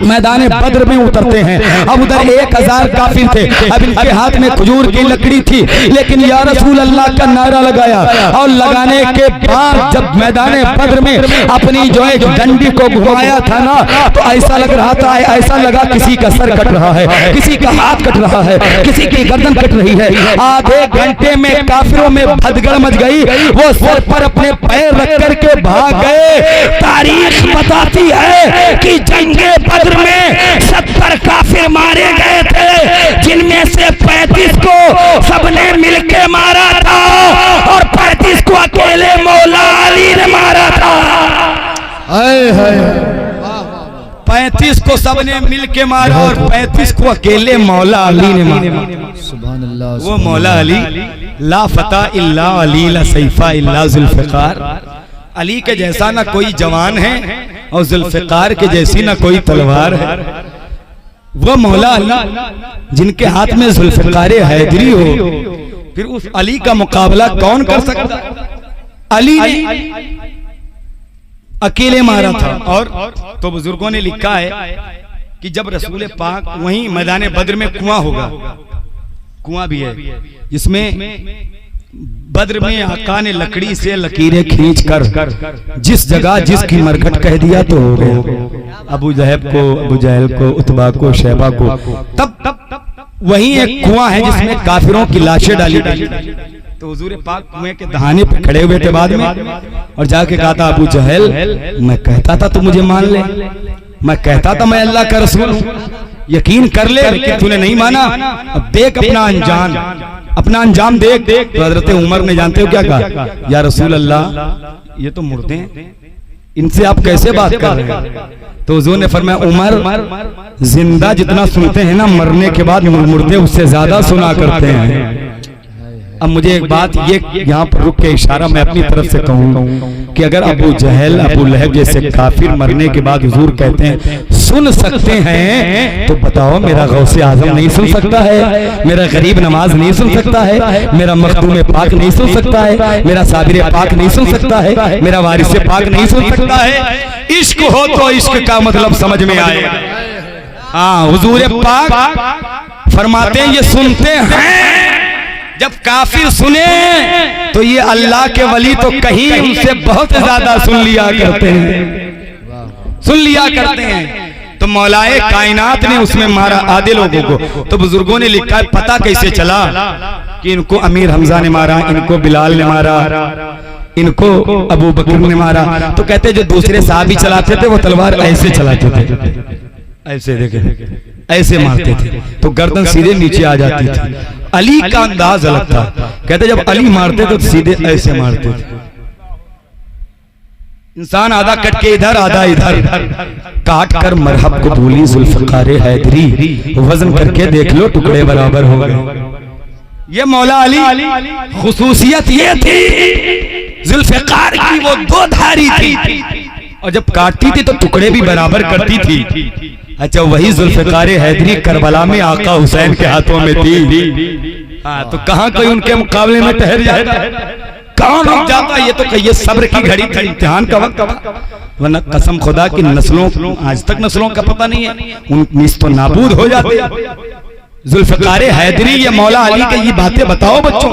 मैदान बद्र में उतरते हैं, अब उधर 1000 काफिर थे, अब इनके हाथ में खजूर की लकड़ी थी, लेकिन या रसूल अल्लाह का नारा लगाया और लगाने के बाद जब मैदान बद्र में अपनी जो है डंडी को घुमाया था ना, तो ऐसा लग रहा था, ऐसा लगा किसी का सर कट रहा है, किसी का हाथ कट रहा है, किसी की गर्दन कट रही है। आधे घंटे में काफिरों में भगदड़ मच गई, वो सर पर अपने पैर रख करके भाग गए। तारीख बताती है कि जंगे बद्र में 70 काफिर मारे गए थे, जिनमें से 35 को सबने मिलके मारा था और 35 को अकेले मौला अली ने मारा था। 35 को सबने मिल के मारा और 35 को अकेले मौला अली ने मारा। सुभान अल्लाह। वो मौला अली ला फता इल्ला अली ला सैफा इल्ला जुल्फ़िकार। अली के जैसा ना कोई जवान है और जुल्फ़िकार के जैसी ना कोई तलवार है। वो मौला अली जिनके हाथ में जुल्फ़िकार हैदरी हो, फिर उस अली का मुकाबला कौन कर सकता? अली ने अकेले मारा था। और तो बुजुर्गों ने लिखा है कि जब रसूल पाक वहीं मैदान बद्र में कुआं होगा, कुआं भी है जिसमें बद्र में आका ने लकड़ी से लकीरें खींच कर जिस जगह जिसकी मरघट कह दिया तो हो गया। अबू जहब को, अबू जहल को, उतबा को, शैबा को। तब वहीं एक कुआं है जिसमें काफिरों की लाशें डाली गई। तो हुजूर पाक कुएं के दहाने पर खड़े हुए थे बाद में और जाके कहा था, अबू जहल मैं कहता था तू मुझे मान ले, मैं कहता था मैं अल्लाह का रसूल हूं, यकीन कर ले, लेकिन तूने नहीं माना। अब देख अपना अंजाम देख। तो हजरत उमर ने जानते हो क्या कहा? या रसूल अल्लाह ये तो मुर्दे हैं, इनसे आप कैसे बात कर रहे हैं? तो हुजूर ने फरमाया, उमर जिंदा जितना सुनते हैं ना, मरने के बाद मुर्दे उससे ज्यादा सुना करते हैं। अब मुझे एक बात ये यहाँ पर रुक के इशारा मैं अपनी तरफ से कहूँ कि अगर अबू जहल, अबू लहब जैसे काफिर मरने के बाद हुजूर कहते हैं सुन सकते हैं, तो बताओ मेरा गौसे आजम नहीं सुन सकता है? मेरा गरीब नमाज नहीं सुन सकता है? मेरा मखदूम पाक नहीं सुन सकता है? मेरा साबिर पाक नहीं सुन सकता है? मेरा वारिस पाक नहीं सुन सकता है? इश्क हो तो इश्क का मतलब समझ में आएगा। हाँ, हुजूर पाक फरमाते हैं ये सुनते हैं। जब काफिर सुने तो ये अल्लाह के वली तो कहीं उनसे बहुत ज्यादा सुन लिया करते हैं। तो मौलाए कायनात ने उसमें मारा आधे लोगों को। तो बुजुर्गों ने लिखा है पता कैसे चला कि इनको अमीर हमजा ने मारा, इनको बिलाल ने मारा, इनको अबू बकर ने मारा। तो कहते जो दूसरे साहबी चलाते थे वो तलवार ऐसे चलाते थे, ऐसे देखे ऐसे मारते थे तो गर्दन सीधे नीचे आ जाती थी। अली का अंदाज अलग था। कहते जब अली मारते थे तो सीधे ऐसे मारते थे। इंसान आधा कट के इधर आधा इधर काट कर मरहब को भूली जुल्फ़िकार हैदरी, वजन करके देख लो टुकड़े बराबर हो गए। ये मौला अली खुसूसियत ये थी जुल्फ़िकार की, वो दो धारी थी और जब काटती थी तो टुकड़े भी बराबर करती थी। अच्छा, वही जुल्फ़िकार हैदरी करबला में आका हुसैन के हाथों में थी। हाँ, तो कहाँ कोई उनके मुकाबले में ठहर जाता, कहाँ रुक जाता? ये तो कहिए सब्र की घड़ी थी, इम्तिहान का वक्त था। वरना कसम खुदा की नस्लों, आज तक नस्लों का पता नहीं है, उन तो नाबूद हो जाते। जुल्फ़िकार हैदरी या मौला अली की ये बातें बताओ बच्चों,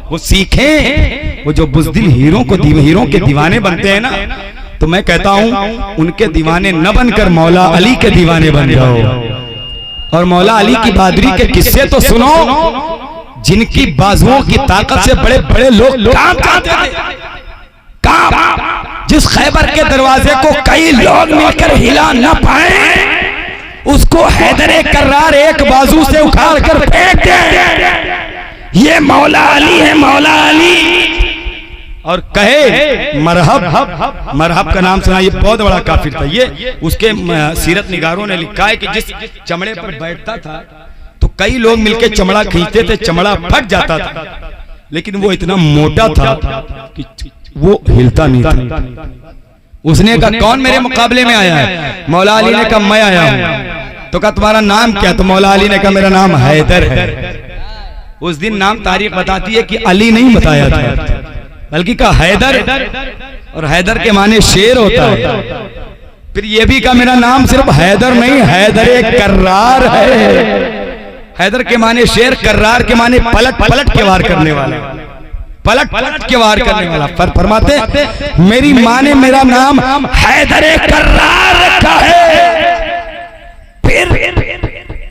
वो सीखें। वो जो बुज़दिल हीरों के दीवाने बनते हैं ना, तो मैं कहता हूं उनके दीवाने न बनकर मौला अली के दीवाने बन जाओ। और मौला अली की बहादुरी के किस्से तो सुनो, जिनकी बाजुओं की ताकत से बड़े बड़े लोग कांप जाते थे। जिस खैबर के दरवाजे को कई लोग मिलकर हिला न पाए, उसको हैदरे कर्रार एक बाजू से उखाड़ कर फेंक दे। ये मौला अली है, मौला अली। और कहे मरहब का नाम सुना, ये बहुत बड़ा काफिर था। ये उसके सीरत निगारों ने लिखा है कि जिस चमड़े पर बैठता था तो कई लोग मिलकर चमड़ा खींचते थे, चमड़ा फट जाता था, लेकिन वो इतना मोटा था कि वो हिलता नहीं था। उसने कहा कौन मेरे मुकाबले में आया है? मौला अली ने कहा मैं आया हूं। तो कहा तुम्हारा नाम क्या? तो मौला अली ने कहा मेरा नाम हैदर है। उस दिन नाम तारीख बताती है कि अली नहीं बताया था, बल्कि कहा हैदर, और हैदर के माने शेर होता है। फिर ये भी कहा मेरा नाम सिर्फ हैदर नहीं, हैदर कर्रार है। हैदर के माने शेर, कर्रार के माने पलट पलट के वार करने वाला, पलट पलट के वार करने वाला। फरमाते मेरी माँ ने मेरा नाम हैदर कर्रार रखा है। फिर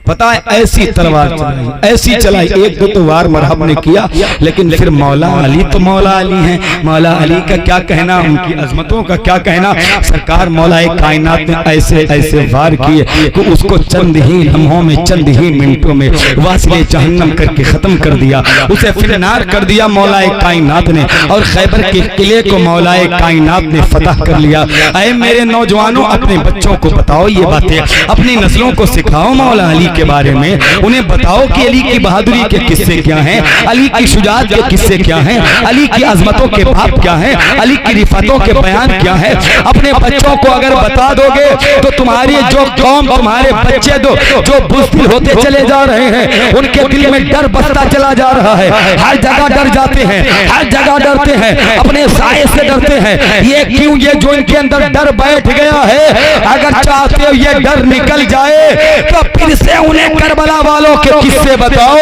पता है ऐसी तलवार चलाई, ऐसी चलाई, एक दो तो वार मरहब ने किया, लेकिन फिर मौला अली तो मौला अली हैं, मौला अली का क्या कहना, उनकी अजमतों का क्या कहना। सरकार मौलाए कायनात ने ऐसे ऐसे वार किए कि उसको चंद ही लम्हों में, चंद ही मिनटों में वासिले जहन्नम करके खत्म कर दिया, उसे फिरनार कर दिया मौलाए कायनात ने, और खैबर के किले को मौलाए कायनात ने फतह कर लिया। ऐ मेरे नौजवानों, अपने बच्चों को बताओ ये बातें, अपनी नस्लों को सिखाओ मौला अली के बारे में, उन्हें बताओ कि अली की बहादुरी के किस्से क्या हैं, अली की शुजाअत के किस्से क्या हैं, अली की अजमतों के बाप क्या हैं, अली की रिफतों के बयान क्या हैं। अपने बच्चों को अगर बता दोगे तो तुम्हारी जो कौम, तुम्हारे बच्चे जो बुज़दिल होते चले जा रहे हैं, उनके दिल में डर बसता चला जा रहा है, हर जगह डर जाते हैं, हर जगह डरते हैं, अपने साए से डरते हैं। ये क्यों? ये जो इनके अंदर डर बैठ गया है, अगर चाहते हो ये डर निकल जाए तो फिर से उन्हें करबला वालों के किस्से बताओ,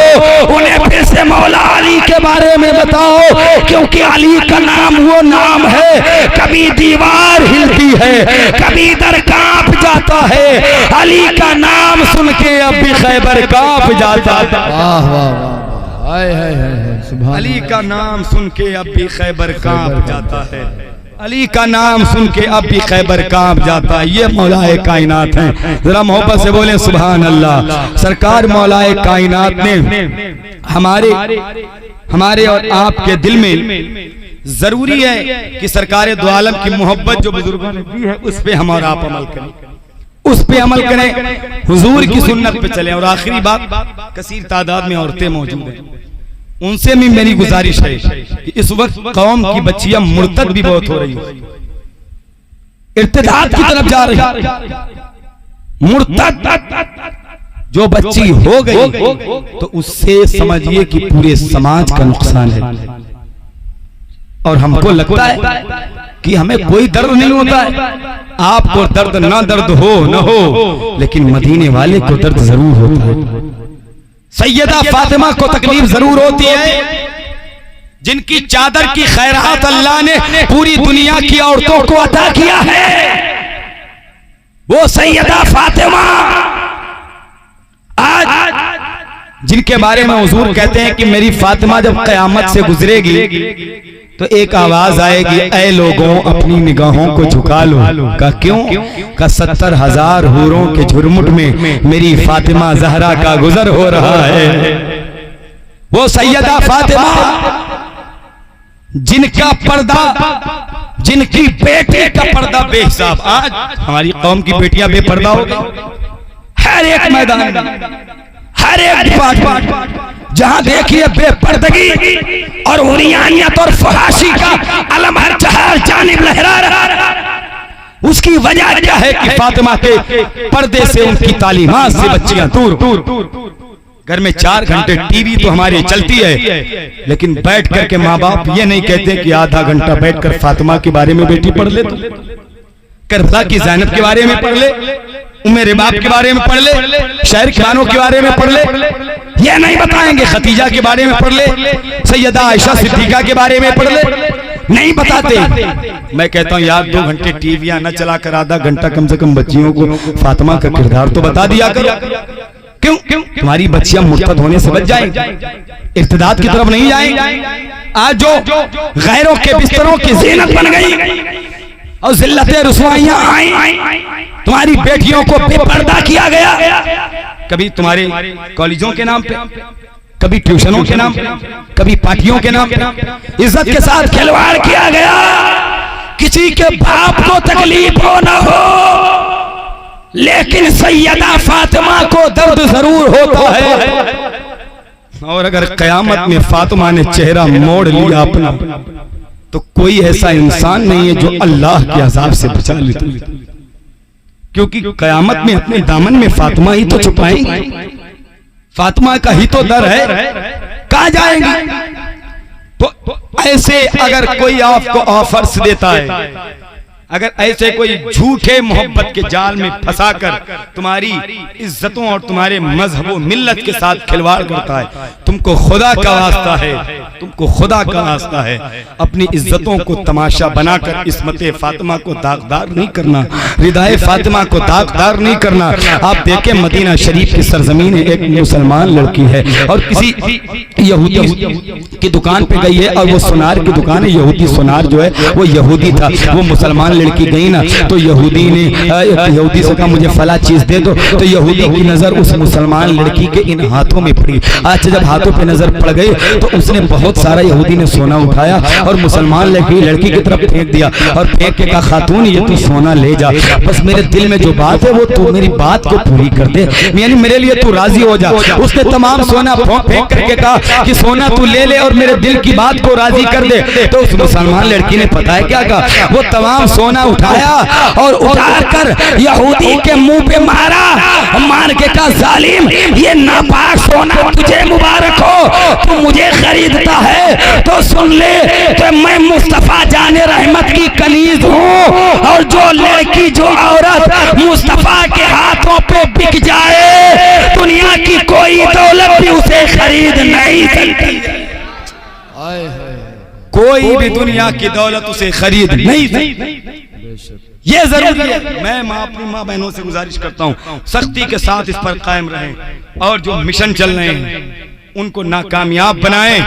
उन्हें फिर से मौला अली के बारे में बताओ, क्योंकि अली का नाम वो नाम है, कभी दीवार हिलती है, कभी दर कांप जाता है। अली का नाम सुन के अब भी खैबर कांप जाता है। वाह वाह वाह, हाय हाय हाय, सुभान अली का नाम सुन के अब भी खैबर कांप जाता है, अली का नाम सुन के अब भी खैबर कांप जाता है। ये मौलाए कायनात हैं, जरा मोहब्बत से बोले सुभान अल्लाह। सरकार मौलाए कायनात ने हमारे और आपके दिल में जरूरी है कि सरकार दो आलम की मोहब्बत जो बुजुर्गों ने दी है उस पे हम और आप अमल करें, उस पे अमल करें, हुजूर की सुन्नत पे चलें। और आखिरी बात, कसीर तादाद में औरतें मौजूद हैं, उनसे भी मेरी गुजारिश है कि इस वक्त कौम की बच्चियां मुर्तद भी बहुत हो रही हैं, इर्तिदाद की तरफ जा रही है। मुर्तद जो बच्ची हो गई तो उससे समझिए कि पूरे समाज का नुकसान है। और हमको लगता है कि हमें कोई दर्द नहीं होता है, आपको दर्द ना दर्द हो न हो, लेकिन मदीने वाले को दर्द जरूर होता है। सैयदा फातिमा को तकलीफ जरूर होती है, जिनकी चादर की खैरात अल्लाह ने पूरी दुनिया की औरतों को अता किया है, वो सैयदा फातिमा आज जिनके बारे में हुजूर कहते हैं कि मेरी फातिमा जब कयामत से गुजरेगी तो एक आवाज आएगी, ऐ लोगों अपनी निगाहों को झुका लो। का क्यों? का 70,000 हूरों के झुरमुट में मेरी फातिमा जहरा का गुजर हो रहा है। वो सैयदा फातिमा जिनका पर्दा, जिनकी बेटी का पर्दा बेहिसाब, आज हमारी कौम की बेटियां बेपर्दा हो गई। हर एक मैदान, हर एक डिपार्टमेंट जहां देखिए बेपर्दगी और उरियानियत और फहाशी का अलम हर जहर जानिब लहरा रहा। उसकी वजह क्या है कि फातिमा के पर्दे से, उनकी तालीमात से बच्चियां दूर। घर में 4 घंटे टीवी तो हमारी चलती है, लेकिन बैठ करके माँ बाप ये नहीं कहते कि आधा घंटा बैठकर फातिमा के बारे में बेटी पढ़ ले, तो करबला की ज़ैनब के बारे में पढ़ ले, उम्मे रिबाब के बारे में पढ़ ले, शहर खानों के बारे में पढ़ ले, ये नहीं बताएंगे। खतीजा के बारे में पढ़ ले, सैयदा आयशा सिद्दीका के बारे में पढ़ ले, नहीं बताते। मैं कहता हूँ यार 2 घंटे टीवियां न चलाकर आधा घंटा कम से कम बच्चियों को फातिमा का किरदार तो बता दिया करो। क्यों? तुम्हारी बच्चियां मुर्तद होने से बच जाएंगी, इर्तिदाद की तरफ नहीं जाएंगी। आज जो गैरों के बिस्तरों की ज़ीनत बन गई और जिल्लतें रुसवाइयां आई, तुम्हारी बेटियों को बेपर्दा किया गया, कभी तुम्हारे कॉलेजों के नाम पे, कभी ट्यूशनों के नाम पे, कभी पार्टियों के नाम पे इज्जत के साथ खिलवाड़ किया गया। किसी के बाप को तकलीफ हो न हो, लेकिन सैयदा फातिमा को दर्द जरूर होता है। और अगर कयामत में फातिमा ने चेहरा मोड़ लिया अपना, तो कोई ऐसा इंसान नहीं है जो अल्लाह के अजाब से बचा ले, क्योंकि कयामत में अपने दामन में फातिमा ही तो छुपाएंगे, फातिमा का ही तो डर है, कहां जाएंगे। तो ऐसे अगर कोई आपको ऑफर्स देता है, अगर ऐसे कोई झूठे मोहब्बत के जाल में फंसाकर तुम्हारी इज्जतों और तुम्हारे मजहब व मिल्लत के साथ खिलवाड़ करता है, तुमको खुदा का वास्ता है तुमको खुदा का वास्ता है अपनी इज्जतों को तमाशा बनाकर इस्मत फातिमा को दागदार नहीं करना, रिदाए फातिमा को दागदार नहीं करना। आप देखें मदीना शरीफ की सरजमीन एक मुसलमान लड़की है और किसी यहूदी की दुकान पे गई है और वो सुनार की दुकान है, यहूदी सुनार जो है वो यहूदी था, वो मुसलमान लड़की गई ना तो यहूदी से कहा मुझे फला चीज दे दो, तो यहूदी की नजर उस मुसलमान लड़की के इन हाथों में पड़ी। अच्छा जब हाथों पे नजर पड़ गई तो उसने बहुत सारा यहूदी ने सोना उठाया और मुसलमान लड़की की तरफ फेंक दिया और फेंक के कहा खातून ये तू सोना ले जा, बस मेरे दिल में जो बात है वो तू मेरी बात को पूरी कर दे, यानी मेरे लिए तू राजी हो जा। उसने तमाम सोना फेंक करके कहा कि सोना तू ले ले और मेरे दिल की बात को राजी कर दे। तो उस मुसलमान लड़की ने पता है क्या कहा, वो तमाम सोना उठाया और उठाकर यहूदी के मुंह पे मारा, मार के कहा जालिम ये नापाक सोना तुझे मुबारक हो, तू मुझे खरीदता है तो सुन ले तो मैं मुस्तफा जाने रहमत की कनीज हूँ और जो लड़की जो औरत मुस्तफा के हाथों पे बिक जाए दुनिया की कोई दौलत भी उसे खरीद नहीं सकती, कोई भी दुनिया की दौलत उसे खरीद नहीं सकती। ये जरूरी है। मैं अपनी माँ बहनों से गुजारिश करता हूँ सख्ती के साथ इस पर कायम रहें और जो मिशन चल रहे हैं उनको नाकामयाब बनाएं,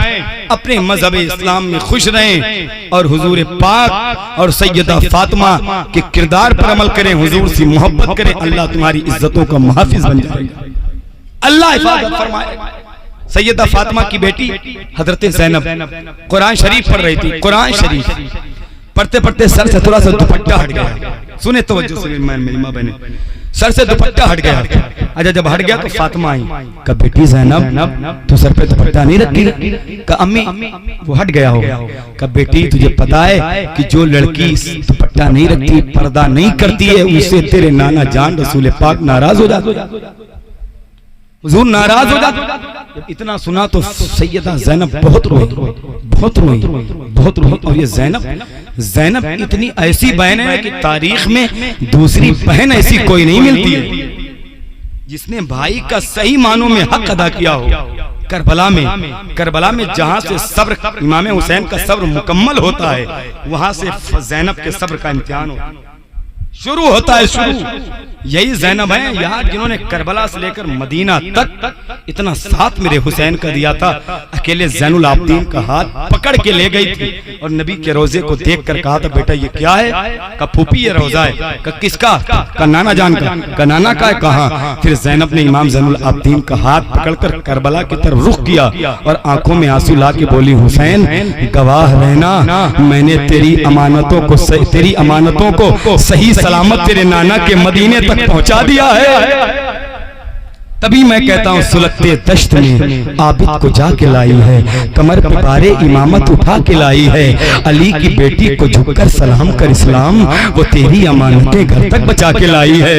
अपने मजहब इस्लाम में खुश रहें और हुजूर पाक और सैयदा फातिमा के किरदार पर अमल करें, हुजूर से मोहब्बत करें। अल्लाह तुम्हारी इज्जतों का मुहाफिज बन जाएगा, अल्लाह हिफाजत फरमाए। सैयदा फातिमा की बेटी हजरत ज़ैनब कुरान शरीफ पढ़ रही थी, कुरान शरीफ पढ़ते पढ़ते सर से थोड़ा सा दुपट्टा हट गया, सुने तवज्जो से मेरी माँ बहने, सर से दुपट्टा हट गया। अच्छा जब हट गया तो फातिमा आई, कहा बेटी ज़ैनब तू सर पे दुपट्टा नहीं रखी, कहा अम्मी वो हट गया होगा, कहा बेटी तुझे पता है कि जो लड़की दुपट्टा नहीं रखती पर्दा नहीं करती है उससे तेरे नाना जान रसूल पाक नाराज हो जाते, हुजूर नाराज हो जाते। इतना सुना तो सैयदा ज़ैनब बहुत रोई, बहुत रोई, बहुत रोई। और ये ज़ैनब इतनी ऐसी बहन है कि तारीख में दूसरी बहन ऐसी कोई नहीं मिलती है जिसने भाई का सही मानों में हक अदा किया हो। करबला में जहां से सब्र इमाम हुसैन का सब्र मुकम्मल होता है वहां से ज़ैनब के सब्र का इम्तिहान शुरू होता है, शुरू। यही ज़ैनब है यार जिन्होंने करबला से लेकर मदीना तक इतना साथ मेरे हुसैन का दिया था। अकेले ज़ैनुल आबदीन का हाथ पकड़ के ले गई थी और नबी के रोजे को देख कर कहा था बेटा ये क्या है, का फूफी ये रोजा है, का किसका, का नाना जान का नाना का है, कहा। फिर ज़ैनब ने इमाम ज़ैनुल आबदीन का हाथ पकड़कर करबला की तरफ रुख किया और आंखों में आंसू ला के बोली हुसैन गवाह रहना मैंने तेरी अमानतों को सही सलामत तेरे नाना के मदीने तक पहुंचा दिया है। तभी मैं कहता हूँ सुलगते दश्त में आबिद को जाके लाई है, कमर पे बारे इमामत उठा के लाई है, अली की बेटी को झुककर सलाम कर इस्लाम वो तेरी अमानतें घर तक बचा के लाई है,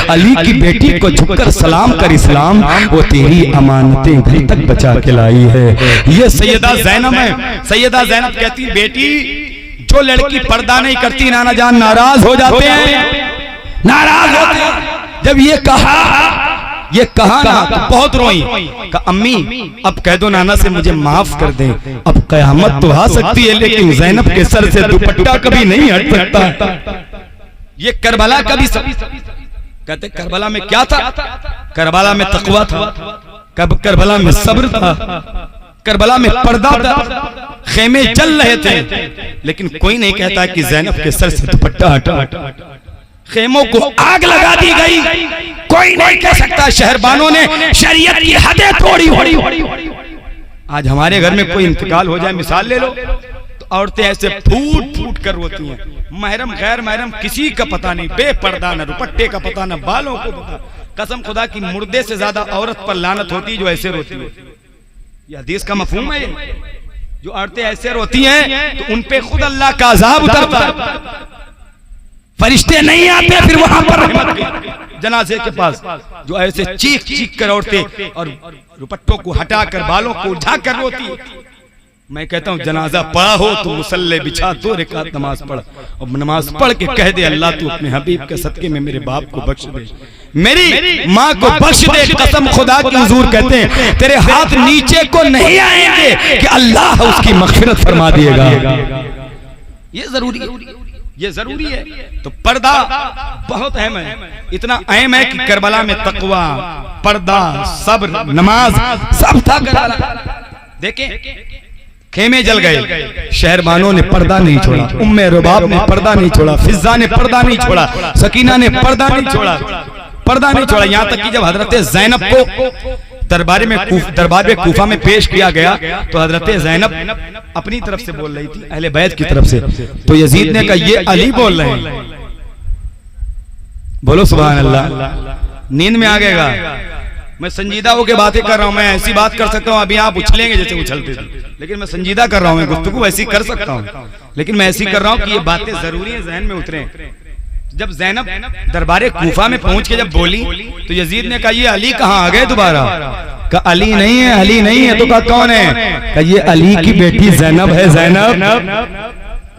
अली की बेटी को झुककर सलाम कर इस्लाम वो तेरी अमानतें घर तक बचा के लाई है। ये सैयदा ज़ैनब है। सैयदा ज़ैनब कहती बेटी जो लड़की पर्दा नहीं करती नाना जान नाराज हो जाते हैं, नाराज होते हैं। जब ये कहा ना तो बहुत रोई, कहा अम्मी अब कह दो नाना से मुझे माफ कर दे, अब कयामत तो आ सकती है लेकिन ज़ैनब के सर से दुपट्टा कभी नहीं हट सकता। ये करबला कभी कहते करबला में क्या था, करबला में तकवा था, करबला में सब्र था, करबला में पर्दा था, खेमे जल रहे थे लेकिन कोई नहीं कहता कि ज़ैनब के सर से दुपट्टा हटा, खेमों को आग लगा दी गई। कोई नहीं कह सकता शहरबानों ने शरीयत की हदें तोड़ी। आज हमारे घर में कोई इंतकाल हो जाए मिसाल ले लो तो औरतें ऐसे फूट फूट कर रोती हैं, महरम गैर महरम किसी का पता नहीं, बेपर्दा न दुपट्टे का पता न बालों को पता। कसम खुदा की मुर्दे से ज्यादा औरत पर लानत होती है जो ऐसे रोती है। ये हदीस का मफहूम है, जो औरतें ऐसे रोती हैं तो उन पे खुद अल्लाह का अज़ाब उतरता है, फरिश्ते नहीं आते फिर वहां पर रहमत के जनाजे के पास। जो ऐसे चीख चीख कर औरतें और दुपट्टों को हटाकर बालों को उठाकर रोती, मैं कहता हूँ जनाजा पढ़ा हो तो मुसल्ले बिछा 2 रकात नमाज पढ़ और नमाज पढ़ के कह दे अल्लाह तू अपने हबीब के सदके में मेरे बाप को बख्श दे, मेरी माँ को बख्श दे। कसम खुदा की हुजूर कहते हैं तेरे हाथ नीचे को नहीं आएंगे कि अल्लाह उसकी मग़फ़िरत फरमा दिएगा। ये जरूरी है, ये जरूरी है। तो पर्दा बहुत अहम है, इतना अहम है कि करबला में तकवा, पर्दा, सब्र, नमाज सब था करबला। देखें खेमे जल गए, शहरबानों ने पर्दा नहीं छोड़ा, उम्मे रुबाब ने पर्दा नहीं छोड़ा, फिजा ने पर्दा नहीं छोड़ा, सकीना ने पर्दा नहीं छोड़ा, पर्दा नहीं छोड़ा। यहाँ तक कि जब हजरत ज़ैनब को दरबार में कूफा में पेश किया गया तो हजरत ज़ैनब अपनी तरफ से बोल रही थी, अहले बैत की तरफ से, तो यजीद ने कहा ये अली बोल रहे हैं। बोलो सुभान अल्लाह। नींद में आ गएगा, मैं संजीदा होकर बातें कर रहा हूं, मैं ऐसी बात कर सकता हूं, अभी आप उछलेंगे जैसे उछलते थे, लेकिन मैं संजीदा कर रहा हूं, मैं गुफ्तगू ऐसी कर सकता हूं, लेकिन मैं ऐसी कर रहा हूं कि ये बातें जरूरी है जहन में उतरे। जब ज़ैनब दरबार कूफा में पहुंच के जब बोली तो यजीद ने कहा ये अली कहाँ आ गए दोबारा? कहा अली नहीं है, अली नहीं है। तो कहा कौन है? कहा ये अली की बेटी ज़ैनब है।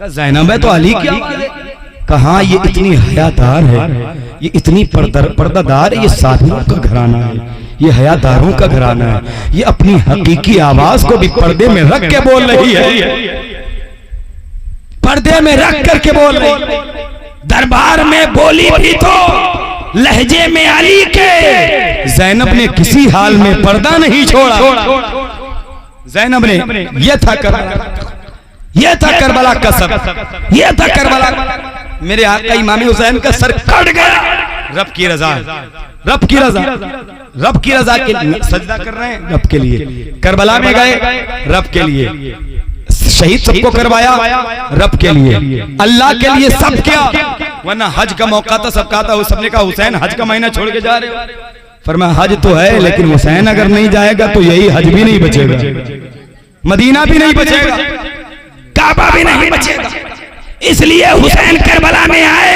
ज़ैनब है तो अली क्या? कहा ये इतनी हयादार है, ये इतनी पर्दादार है, ये साधुओं का घराना है, ये हयादारों का घराना है, ये अपनी हकीकी आवाज को भी पर्दे में रख के बोल रही है, पर्दे में रख करके बोल रही। दरबार में बोली भी तो लहजे में अली के। ज़ैनब ने किसी हाल में पर्दा नहीं छोड़ा। ज़ैनब ने ये था करबला का सब, ये था करबला। मेरे आका इमाम हुसैन का सर कट गया। रब की रजा, रब की रजा, रब की रजा के सजदा कर रहे हैं, रब के लिए। करबला में गए, रब के लिए। शहीद सबको करवाया, रब के लिए, अल्लाह के लिए सब किया। वरना हज का मौका था, सब कहा था, सबने कहा हुसैन हज का महीना छोड़ के जा रहे हो। फरमाया हज तो है, लेकिन हुसैन अगर नहीं जाएगा तो यही हज भी नहीं बचेगा, मदीना भी नहीं बचेगा, काबा भी नहीं बचेगा। इसलिए हुसैन करबला में आए,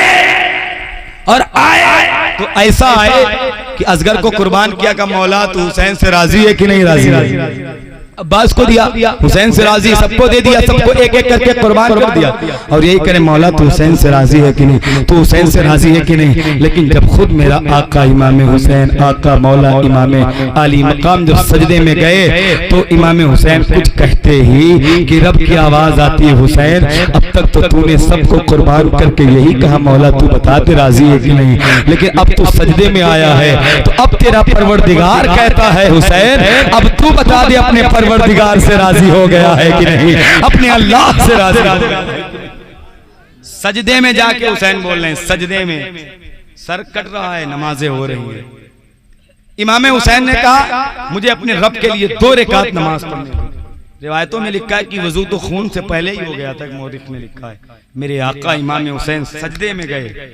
और आए तो ऐसा आए कि असगर को कुर्बान किया का मौला तू हुसैन से राजी है कि नहीं राजी है? अब्बास को दिया, हुसैन से राजी, सबको दे दिया, सबको एक एक करके कुर्बान कर दिया। और यही करे मौला तू हुसैन से राजी है कि नहीं, तू हुसैन से राजी है कि नहीं। लेकिन जब खुद मेरा आका इमाम हुसैन, आका मौला इमाम आली मकाम जब सजदे में गए तो इमाम हुसैन कुछ कहते ही कि रब की आवाज आती है, हुसैन अब तक तो तूने सबको कुर्बान करके यही कहा मौला तू बता ते राजी है कि नहीं, लेकिन अब तू सजदे में आया है तो अब तेरा परवरदिगार कहता है हुसैन अब तू बता दे अपने परवरदिगार से राजी हो गया है कि नहीं, अपने अल्लाह से राजी हो गया है। सजदे में जाके हुसैन बोल रहे हैं, सजदे में सर कट रहा है, नमाजें हो रही है। इमाम हुसैन ने कहा मुझे अपने रब के लिए 2 रकात नमाज पढ़नी है। रिवायतों में लिखा है कि वजू तो खून से पहले ही हो गया था, मौरिख में लिखा है। मेरे आका इमाम हुसैन सजदे में गए,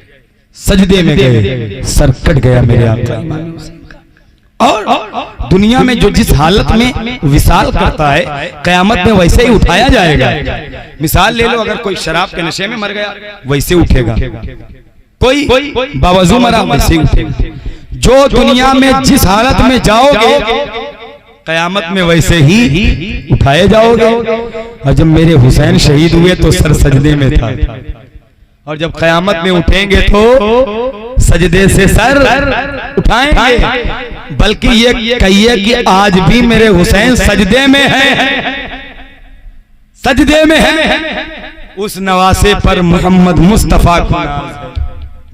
सजदे में गए, सर कट गया मेरे आका इमाम हुसैन। और दुनिया में जो जिस हालत में विसाल करता है, कयामत में वैसे ही उठाया जाएगा। मिसाल ले लो, अगर कोई शराब के नशे में मर गया वैसे उठेगा, कोई बावजू मरा वैसे उठेगा। जो दुनिया में जिस हालत में जाओगे कयामत में वैसे ही उठाए जाओगे। और जब मेरे हुसैन शहीद हुए तो सर सजदे में था, और जब कयामत में उठेंगे तो सजदे से सर उठाएंगे। बल्कि ये कहिए कि आज भी मेरे हुसैन सजदे में है, सजदे में है। उस नवासे पर मोहम्मद मुस्तफा को नाज है,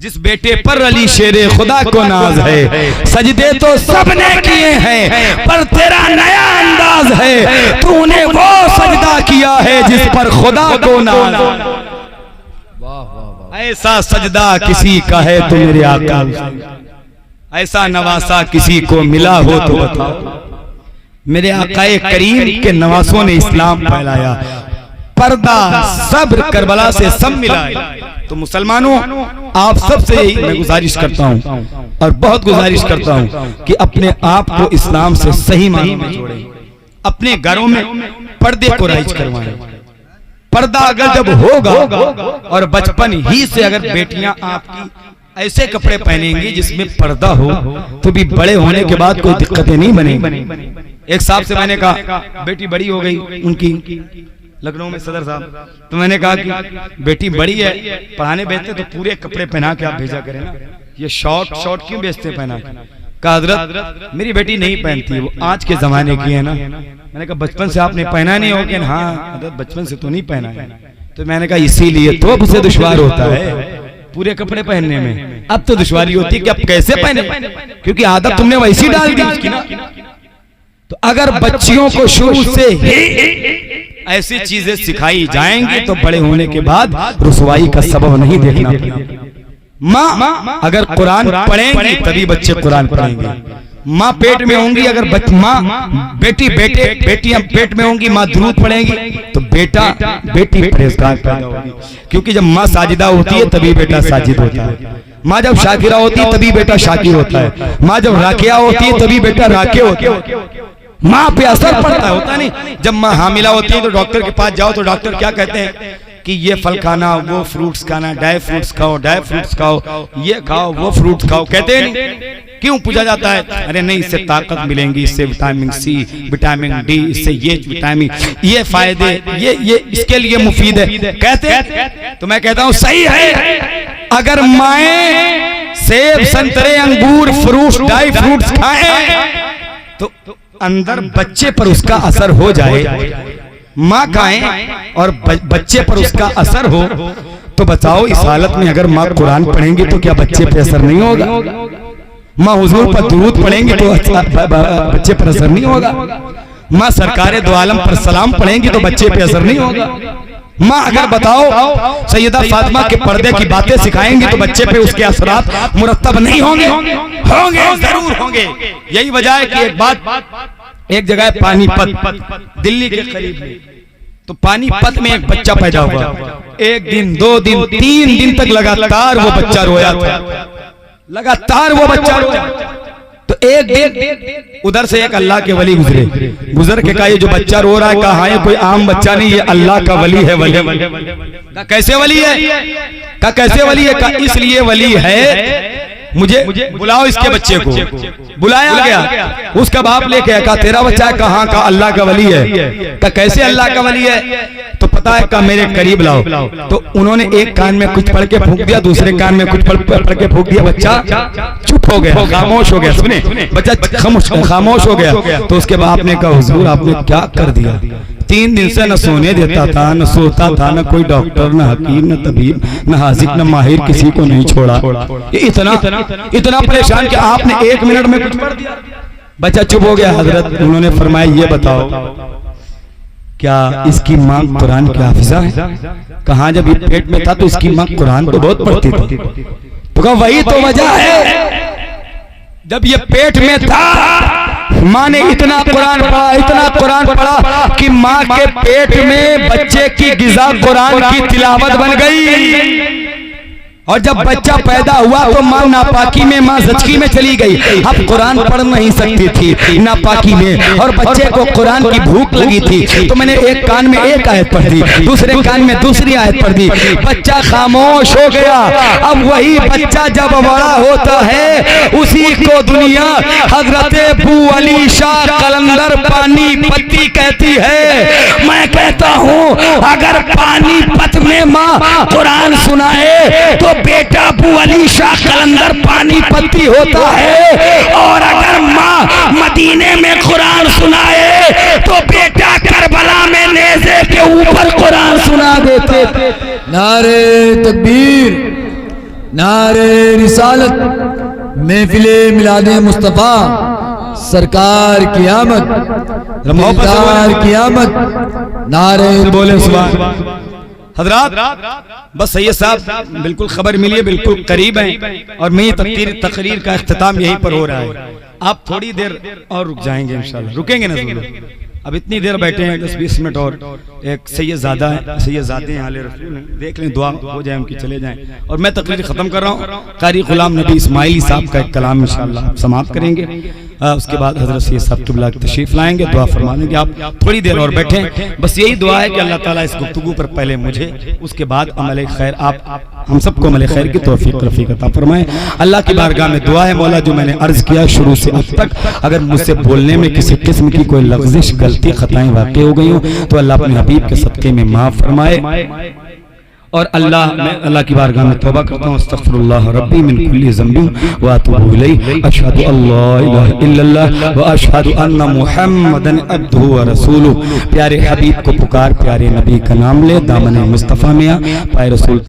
जिस बेटे पर अली शेरे खुदा को नाज है। सजदे तो सबने किए हैं पर तेरा नया अंदाज है, तूने वो सजदा किया है जिस पर खुदा को नाज। ऐसा सजदा किसी का है तो मेरे आका, ऐसा नवासा किसी को मिला हो तो बताओ। मेरे आकाए करीम के नवासों ने इस्लाम फैलाया, पर्दा सब्र करबला से सब मिला है। तो मुसलमानों आप सबसे यही मैं गुजारिश करता हूँ, और बहुत गुजारिश करता हूँ कि अपने आप को इस्लाम से सही मानों में जोड़ें, अपने घरों में पर्दे को राइज करवाएं। पर्दा अगर जब होगा, और बचपन ही से अगर बेटियां आपकी ऐसे कपड़े पहनेंगी जिसमें पर्दा हो, तो भी बड़े होने के बाद कोई दिक्कतें नहीं बनेंगी। एक साहब से मैंने कहा बेटी बड़ी हो गई उनकी, लखनऊ में सदर साहब, तो मैंने कहा कि बेटी बड़ी है, पढ़ाने भेजते तो पूरे कपड़े पहना के आप भेजा करें ना, ये शॉर्ट शॉर्ट क्यों भेजते पहना के? कहा हजरत मेरी बेटी नहीं पहनती है, वो आज के जमाने की है ना। मैंने कहा बचपन से आपने पहना नहीं हो? कि हाँ हजरत बचपन से तो नहीं पहना है। तो मैंने कहा इसीलिए तो अब उसे दुश्वार होता है पूरे कपड़े पहनने में, अब तो दुश्वारी होती है कि अब कैसे पहने, क्योंकि आदत तुमने वैसी डाल दी उसकी ना। तो अगर बच्चियों को शुरू से ही ऐसी चीजें सिखाई जाएंगी तो बड़े होने के बाद रुसवाई का सबब नहीं देखना पड़ेगा। माँ अगर कुरान पढ़ेंगी तभी बच्चे कुरान पढ़ेंगे। माँ पेट में होंगी, अगर माँ बेटियां पेट में होंगी, माँ दुरूद पढ़ेंगी तो बेटी परहेजगार पैदा होगी। क्योंकि जब माँ साजिदा होती है तभी बेटा साजिद होता है, माँ जब शाकिरा होती है तभी बेटा शाकिर होता है, माँ जब राकिया होती है तभी बेटा राके होता है। माँ पे असर पड़ता है, होता नहीं। जब माँ हामिला होती है तो डॉक्टर के पास जाओ तो डॉक्टर क्या कहते हैं कि ये फल खाना, वो फ्रूट्स खाना, ड्राई फ्रूट्स खाओ, ये खाओ, वो फ्रूट्स खाओ, कहते हैं नहीं? क्यों पूछा जाता है? अरे नहीं, इससे ताकत मिलेंगी, इससे विटामिन सी, विटामिन डी, इससे ये विटामिन, ये फायदे, ये इसके लिए मुफीद है, कहते हैं। तो मैं कहता हूँ सही है। अगर माएं सेब, संतरे, अंगूर, फ्रूट्स, ड्राई फ्रूट्स खाएं तो अंदर बच्चे पर उसका असर हो जाए। माँ खाएं और बच्चे पर उसका असर हो तो बताओ इस हालत में अगर माँ कुरान पढ़ेंगी तो क्या बच्चे पे असर नहीं होगा? माँ हुजूर पर दुरूद पढ़ेंगी तो बच्चे पर असर नहीं होगा? माँ सरकारे दो आलम पर सलाम पढ़ेंगी तो बच्चे पे असर नहीं होगा? माँ अगर बताओ सैयदा फातिमा के पर्दे की बातें सिखाएंगी तो बच्चे पे उसके असरात मुरत्तब नहीं होंगे? होंगे, जरूर होंगे। यही वजह है कि एक जगह है पानीपत, दिल्ली के करीब में, तो पानीपत में एक बच्चा पैदा हुआ। 1 दिन 2 दिन 3 दिन तक लगातार वो बच्चा रोया था, लगातार वो बच्चा रोया। तो एक दिन उधर से एक अल्लाह के वली गुजर के कहा ये जो बच्चा रो रहा है, कहा ये कोई आम बच्चा नहीं, ये अल्लाह का वली है। कहा कैसे वली है? कहा कैसे वली है? कहा इसलिए वली है, मुझे बुलाओ इसके बच्चे को। बुलाया गया, उसका बाप लेके कहा तेरा बच्चा है? कहा का अल्लाह का वली है। कहा कैसे अल्लाह का वली है? तो पता है, कहा मेरे करीब लाओ। तो उन्होंने एक कान में कुछ पढ़ के फूंक दिया, दूसरे कान में कुछ पढ़ के फूंक दिया, बच्चा चुप हो गया, खामोश हो गया। सुने, बच्चा खामोश हो गया। तो उसके बाप ने कहा हुजूर आपने क्या कर दिया? 3 दिन से न सोने देता था, न सोता था, न कोई डॉक्टर, न हकीम, न तबीब, न हाजिक, न माहिर, किसी को नहीं छोड़ा। ये इतना परेशान कि आपने 1 मिनट में कुछ पढ़ दिया। बच्चा चुप हो गया। हजरत उन्होंने फरमाया ये बताओ क्या इसकी माँ कुरान की हाफिजा है? कहा जब ये पेट में था तो इसकी माँ कुरान तो बहुत पढ़ती थी। तो कहा वही तो वजह है, जब ये पेट में था माँ ने इतना कुरान पढ़ा कि माँ के पेट में बच्चे की गिज़ा कुरान की तिलावत बन गई। और जब बच्चा पैदा हुआ तो माँ नापाकी में, माँ ज़चकी में चली गई। अब कुरान पढ़ नहीं सकती थी नापाकी में, और बच्चे को कुरान की भूख लगी थी। तो मैंने एक कान में एक आयत पढ़ दी, दूसरे कान में दूसरी आयत पढ़ दी। बच्चा खामोश हो गया। अब वही बच्चा जब बड़ा होता है उसी को दुनिया हजरत अबू अली शाह कलंदर पानीपती कहती है। मैं कहता हूँ अगर पानीपत में माँ कुरान सुनाए तो बेटा अबू अली शाह कलंदर पानीपती होता है, और अगर माँ मदीने में कुरान सुनाए तो बेटा करबला में नेज़े के ऊपर कुरान सुना देते थे। नारे तकबीर, नारे रिसालत, महफिले मिलादे मुस्तफा, सरकार की आमद, सरकार की आमद, नारे बोले सुभान। हजरात बस सैयद साहब बिल्कुल खबर मिली है, बिल्कुल करीब हैं, और मेरी तकरीर का इख्तिताम यहीं पर हो रहा है। आप थोड़ी देर और रुक जाएंगे इंशाल्लाह, रुकेंगे ना जरूर। अब इतनी देर बैठे हैं 10-20 मिनट और। एक सैयदजादे हैं आले रसूल हैं, देख लें दुआ हो जाए उनकी, चले जाएं। और मैं तकरीर खत्म कर रहा हूँ। कारी गुलाम नबी इस्माइली साहब का एक कलाम इंशाल्लाह समाप्त करेंगे। उसके बाद हजरत सैयद साहब क़िबला तशरीफ लाएंगे, दुआ फरमा लेंगे। आप थोड़ी देर और बैठें, बस यही दुआ है कि अल्लाह ताला इस गुफ्तगू पर पहले मुझे, उसके बाद अमल खैर, आप हम सबको अमल खैर की तौफीक रफीक अता फरमाएं। अल्लाह की बारगाह में दुआ है मौला, जो मैंने अर्ज किया शुरू से अब तक, अगर मुझसे बोलने में किसी किस्म की कोई लफ्ज़िश, गलती, खताएं वाक़ई हो गई हो तो अल्लाह अपने हबीब के सदक़े में माफ़ फरमाए। और अल्लाह, मैं अल्लाह की बारगाह में तौबा करता हूँ, अस्तग़फिरुल्लाह रब्बी मिन कुल्ली ज़ंबिन व अतूबु इलैहि, अशहदु अल्ला इलाहा इल्लल्लाह व अशहदु अन्ना मुहम्मदन अब्दुहु व रसूलुहु। प्यारे हबीब को पुकार, प्यारे नबी का नाम ले, दामन मुस्तफ़ा में आ, पाए रसूल